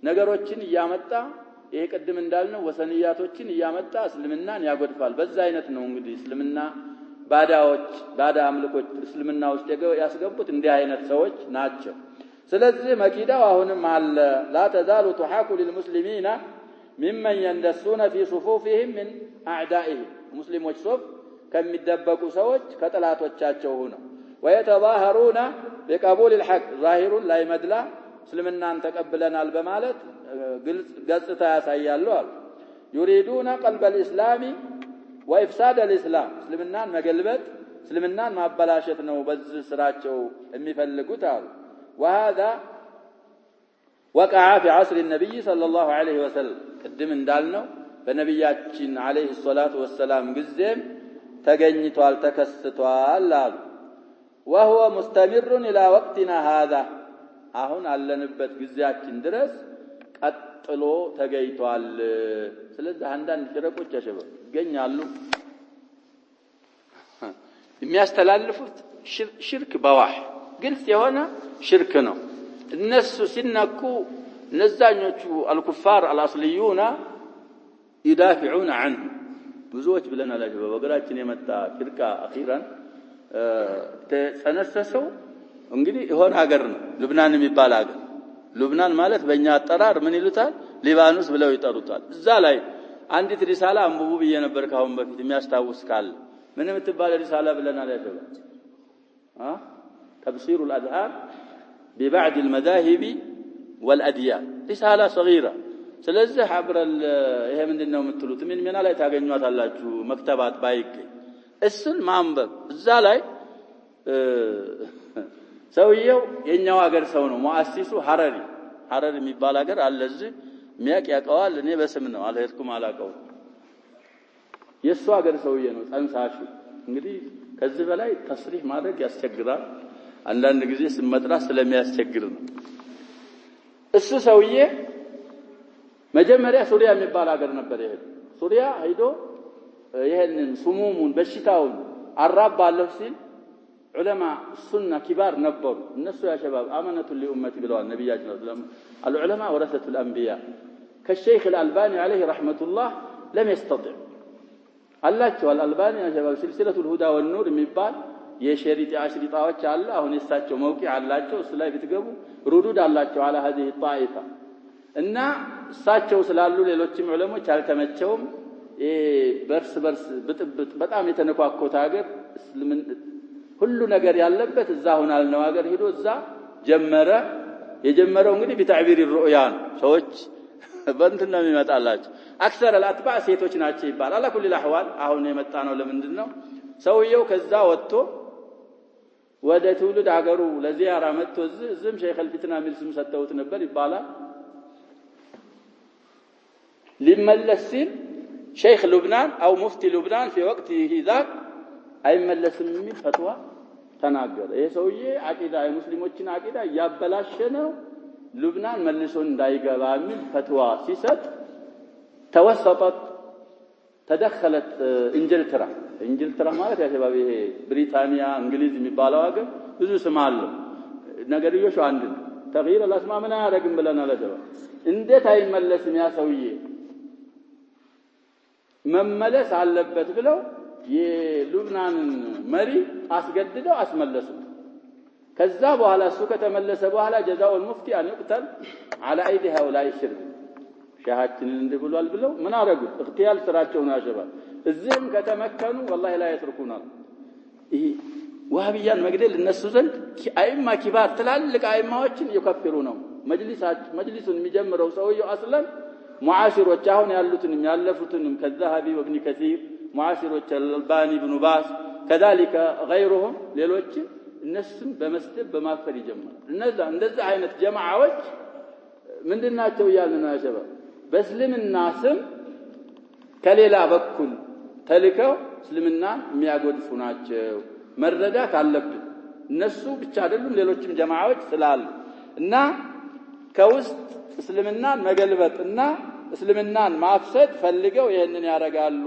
ነገሮችን ያመጣ ይሄ ቀድም እንዳልነው ወሰንያቶችን ያመጣ እስልምናን ያጎድፋል በዛ አይነት ነው እንግዲህ እስልምና ባዳ አምልኮች እስልምና ውስጥ ያስገቡት እንዲህ አይነት ሰዎች ናቸው ስለዚህ መኪዳው አሁንም አለ لا تزال تحاك للمسلمين ممن يندسون في صفوفهم من اعدائهم ሙስሊሞች ሶፍ ከሚደበቁ ሰዎች ከጠላቶቻቸው ሆነው ويتظاهرون بقبول الحق ظاهر لا يمدلا እስልምናን ተቀበለናል በማለት ግልጽ ገጽታ ያሳያሉ አሉ يريدون قلب الإسلام وإفساد الإسلام سلمنا مقلبت سلمنا ما بلاشتنا وبز سراتشو امي فلقوتها وهذا وقع في عصر النبي صلى الله عليه وسلم قدم اندالنا فنبياتنا عليه الصلاة والسلام قزم تقنيتوال تكستوال وهو مستمر إلى وقتنا هذا አሁን አለንበት ግዚያችን ድረስ ቀጥሎ ተገይቷል ስለዚህ አንዳንድ ሽረቆች ያሸበ ይገኛሉ የሚያስተላልፉት ሽርክ በዋህ ግልጽ የሆነ ሽርክ ነው እነሱ ሲነኩ ነዛኞቹ አልኩፋር አልአስሊዩና يدافعون عنه ብዙዎች ብለናል ያሸበ በግራችን የመጣ ሽርካ አኺራን ተጸነሰሰው እንግዲህ ይሆን ሀገር ነው ሉብናን የሚባል ሀገር ሉብናን ማለት በእኛ አጠራር ምን ይሉታል ሊባኖስ ብለው ይጠሩታል እዛ ላይ አንዲት ሪሳላ አንብቡ ብዬ ነበር ካሁን በፊት የሚያስታውስ ካለ ምን የምትባል ሪሳላ ብለናል ያለው تبصير الأذهان ببعض المذاهب والأديان رسالة صغيرة ስለዚህ عبر ይሄ ምንድነው የምትሉት ምን ምን ላይ ታገኙታላችሁ መክተባት ባይክ እሱን ማንበብ እዛ ላይ ሰውየው የኛው ሀገር ሰው ነው ሙአሲሱ ሐረሪ የሚባል ሀገር አለ እዚህ ሚያቅ ያቀዋል እኔ በስም ነው አልሄድኩም አላቀው የሱ ሀገር ሰውዬ ነው ጸንሳሹ እንግዲህ ከዚህ በላይ ተስሪህ ማድረግ ያስቸግራል አንዳንድ ጊዜ ስመጥራ ስለሚያስቸግር ነው እሱ ሰውዬ መጀመሪያ ሱሪያ የሚባል ሀገር ነበር ይሄ ሱሪያ ሄዶ ይሄንን ሱሙሙን በሽታውን አራባለሁ ሲል علماء السنة كبار نبروا الناس يا شباب أمانة لأمتي بالله النبي صلى الله عليه وسلم العلماء ورثة الأنبياء كالشيخ الألباني عليه رحمة الله لم يستطع الله الألباني يا شباب سلسلة الهدى والنور مبال يشريط عشريطاوات الله هون يستاتشو موقع الله سلاي بتقبوا ردود الله على هذه الطائفة إن ساتشو سلالو ليلوتشم علماء كالتمتشوم برس በጣም የተነኳኮ ታገር እስልምን ሁሉ ነገር ያለበት እዛ ሆናል ነው ሀገር ሄዶ እዛ ጀመረ የጀመረው እንግዲህ በታዕቢር الرؤيا ሰዎች በእንትን ነው የሚመጣላቸው አክሰር الاتباع ሴቶች ናቸው ይባላል على كل الاحوال አሁን የመጣ ነው ለምንድነው ሰውየው ከዛ ወጥቶ ወደ ትውልድ ሀገሩ ለዚያራ መጥቶ ዝም ሸይኽ الفتنة ሚል ስም ሰጠውት ነበር ይባላል ሊመለስ ሲል شيخ لبنان أو مفتي لبنان في وقته ذاك أي ملسم من فتوى تناقر إيه سويه عقيدة المسلمين عقيدة يابلاشنا لبنان ملسون دايقا من فتوى سيست توسطت تدخلت إنجلترا مالك يا شباب بريطانيا إنجليز مبالغ ብዙ ስም አለው ነገርዮሽ አንድ ተغيير الاسماء ምን ያረግም ብለና ለጀባ እንዴት አይመለስም ያ ሰውዬ መመለስ አለበት ብለው የሉብናንን መሪ አስገድደው አስመለሱ ከዛ በኋላ እሱ ከተመለሰ በኋላ جزاء المفتي ان يقتل على ايدي هؤلاء الشرك ሻሃችን እንደብሏል ብለው ምን አረጉ እክቲያል ስራቸውን አሸባል እዚህም ከተመከኑ والله لا يتركونا ይሄ ዋህብያን መግደል እነሱ ዘንድ አይማ ኪባር ትላልቅ አይማዎችን ይከፍሩ ነው መጅሊሱን የሚጀምረው ሰውየው አስለን معاشروች አሁን ያሉትንም ያለፉትንም ከዛሃቢ ወብኒ ከሲር معاشሮች አልባኒ ኢብኑ ባስ كذلك غيرهم ሌሎች እነሱን በመስደብ በማፈር ይጀምራል እነዛ እንደዛ አይነት ጀማዓዎች ምንድናቸው ያሉና ያሸባ በእስልምና ስም ከሌላ በኩል ተልከው እስልምና የሚያጎድፉ ናቸው መረዳት አለብን እነሱ ብቻ አይደሉም ሌሎችም ጀማዓዎች ስላሉ እና ከውስጥ እስልምናን መገልበጥና እስልምናን ማፍሰድ ፈልገው ይሄንን ያረጋሉ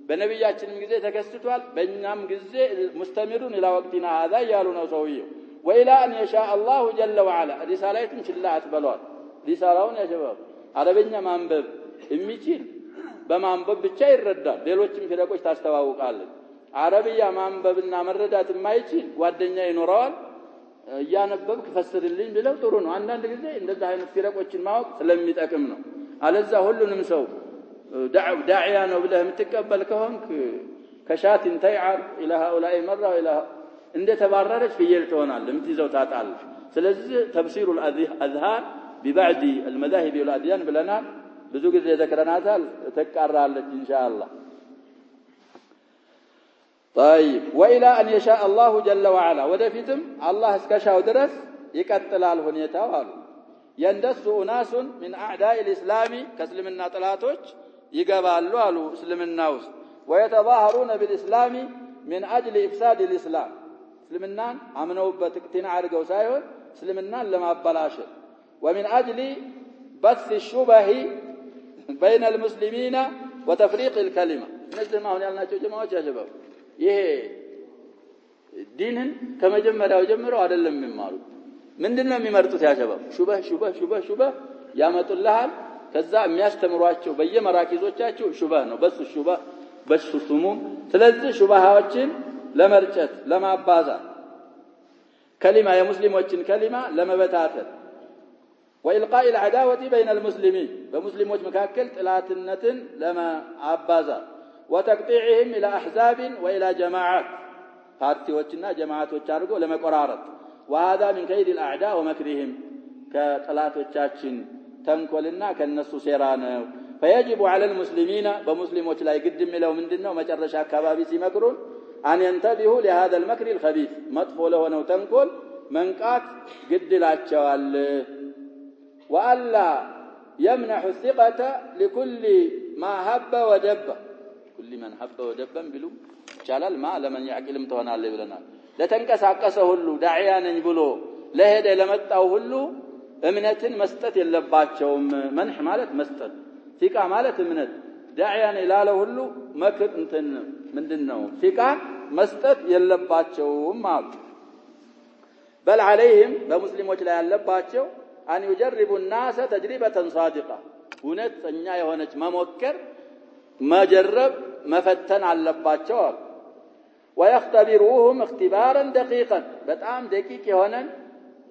በነብያችንም ጊዜ ተከስቷል በእኛም ጊዜ ሙስተሚሩን ኢላ ወቅቲና هذا ያሉ ነው ሰውየው وإلى أن يشاء الله جل وعلا رسالتهم شلات بلوات رسالውን ያሸባብ አረበኛ ማንበብ የሚችል በማንበብ ብቻ ይረዳል ሌሎችም ፍረቆች ታስተዋውቃለች አረብያ ማንበብና መረዳት የማይችል ጓደኛ ይኖራል ያነበብክ ፈስርልኝ ብለው ጥሩ ነው አንዳንድ ጊዜ እንደዛ አይነት ፍረቆችን ማወቅ ስለሚጠቅም ነው አለዛ ሁሉንም ሰው ዳዒያ ነው ብለህ የምትቀበል ከሆንክ ከሻቲን ተይዓር ኢላ هؤلاء مره الى እንደ ተባረረች ፍየል ትሆናለህ የምትይዘው ታጣለህ ስለዚህ ተፍሲሩ الأذهان ببعض المذاهب والأديان بلنا ብዙ ጊዜ ዘክረናታል ተቃራለች ኢንሻአላህ طيب والى ان يشاء الله جل وعلا ወደፊትም አላህ እስከሻው ድረስ ይቀጥላል ሁኔታው አሉ يندس اناس من اعداء الاسلام ከእስልምና ጠላቶች ይገባሉ አሉ እስልምና ውስጥ ويتظاهرون بالاسلام من اجل افساد الاسلام እስልምናን አምነውበት እቅቲና አድርገው ሳይሆን እስልምናን ለማበላሸት ومن اجل بث الشبه بين المسلمين وتفريق الكلمه እነዚህ አሁን ያልናቸው ጀማዓዎች ያጀባው ይሄ ዲንን ከመጀመሪያው ጀምሮ አይደለም የሚማሩ ምንድነው የሚመርጡት ያጀባው ሹበህ ያመጡልሃል ከዛ የሚያስተምሯቸው በየመራኪዞቻቸው ሹበህ ነው በሱ ስሙም ስለዚህ ሹበሃዎችን ለመርጨት ለማባዛት ከሊማ የሙስሊሞችን ከሊማ ለመበታተን وإلقاء العداوة بين المسلمين بمسلموች መካከል ጥላትነትን ለማባዛት وتقطيعهم إلى أحزاب وإلى جماعات ፓርቲዎችና ጀማዓቶች አድርጎ ለመቆራረጥ وهذا من كيد الأعداء ومكرهم ከጥላቶቻችን ተንኮልና ከነሱ ሴራ ነው فيجب على المسلمين በሙስሊሞች ላይ ግድ የሚለው ምንድነው መጨረሻ አካባቢ ሲመክሩን أن ينتبهوا لهذا المكر الخبيث መጥፎ ለሆነው ተንኮል መንቃት ግድ ይላቸዋል وألا يمنح الثقة لكل ما هب ودب كل من هب ودب بلو ይቻላል ማ ለምን ያቅልም ተሆናለ ብለናል ለተንቀሳቀሰ ሁሉ ዳዒያ ነኝ ብሎ ለሄደ ለመጣው ሁሉ እምነትን መስጠት የለባቸውም መንህ ማለት መስጠት ፊቃ ማለት እምነት ዳዒያ ነኝ ላለ ሁሉ መክር እንትን ምንድነው ፊቃ መስጠት የለባቸውም ማለት بل عليهم በሙስሊሞች ላይ ያለባቸው أن يجربوا الناس تجربة صادقة እውነተኛ የሆነች መሞከር መጀረብ መፈተን አለባቸው ويختبروهم اختبارا دقيقا በጣም ደቂቅ የሆነን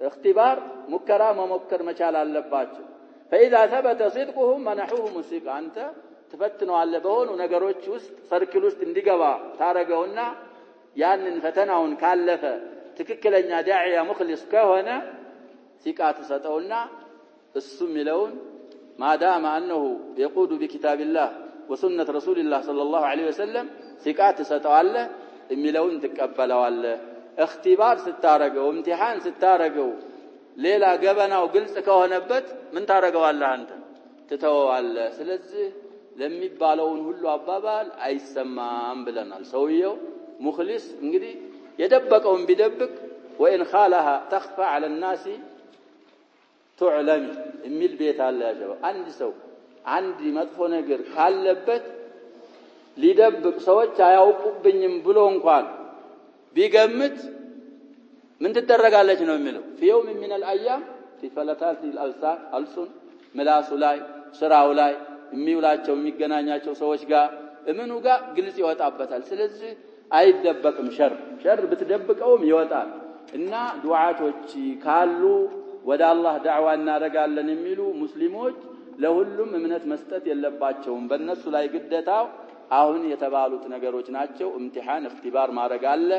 اختبار ሙከራ መሞከር መቻል አለባቸው فإذا ثبت صدقهم منحوهم الثقة አንተ ተፈትነዋል በሆኑ ነገሮች ውስጥ ሰርክል ውስጥ እንዲገባ ታረገውና ያንን ፈተናውን ካለፈ ትክክለኛ ዳዒያ ሙኽሊስ ከሆነ ثقة تسطونا السم لون ما دام أنه يقود بكتاب الله وسنة رسول الله صلى الله عليه وسلم ثقة تسطو الله الملون تقبلوا الله اختبار ستارقوا امتحان ستارقوا ليلة قبنا وقلت كهنبت من تارقوا الله أنت تتوى الله سلزه لم يبالون هلو أبابال أي السمام بلنا السويو مخلص انقدي يدبكهم بدبك وإن خالها تخفى على الناس تعلمي የሚል ቤት አለ ያጀባ አንድ ሰው አንድ መጥፎ ነገር ካለበት ሊደብቅ ሰዎች አያውቁብኝም ብሎ እንኳን ቢገምት ምን ትደረጋለች ነው የሚለው في يوم من الايام في فلتات الالسان السن ምላሱ ላይ ስራው ላይ የሚውላቸው የሚገናኛቸው ሰዎች ጋር እምኑ ጋር ግልጽ ይወጣበታል ስለዚህ አይደበቅም ሸር ብትደብቀውም ይወጣል እና ዱዓቶች ካሉ ወደ አላህ ዳዕዋ እናደርጋለን የሚሉ ሙስሊሞች ለሁሉም እምነት መስጠት የለባቸውም በእነሱ ላይ ግዴታው አሁን የተባሉት ነገሮች ናቸው امتحان اختبار ማድረግ አለ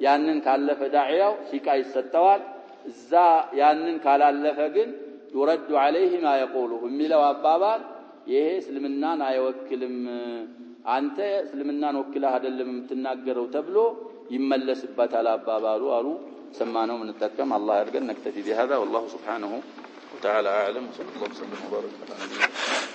ያንን ካለፈ ዳዒያው ሲቃ ይሰጠዋል እዛ ያንን ካላለፈ ግን يرد عليه ما يقوله የሚለው አባባል ይሄ እስልምናን አይወክልም አንተ እስልምናን ወክለህ አይደለም የምትናገረው ተብሎ ይመለስበታል አባባሉ አሉ سمعناه من التكم الله يرجى نكتفي بهذا والله سبحانه وتعالى أعلم صلى الله وسلم وبارك على نبينا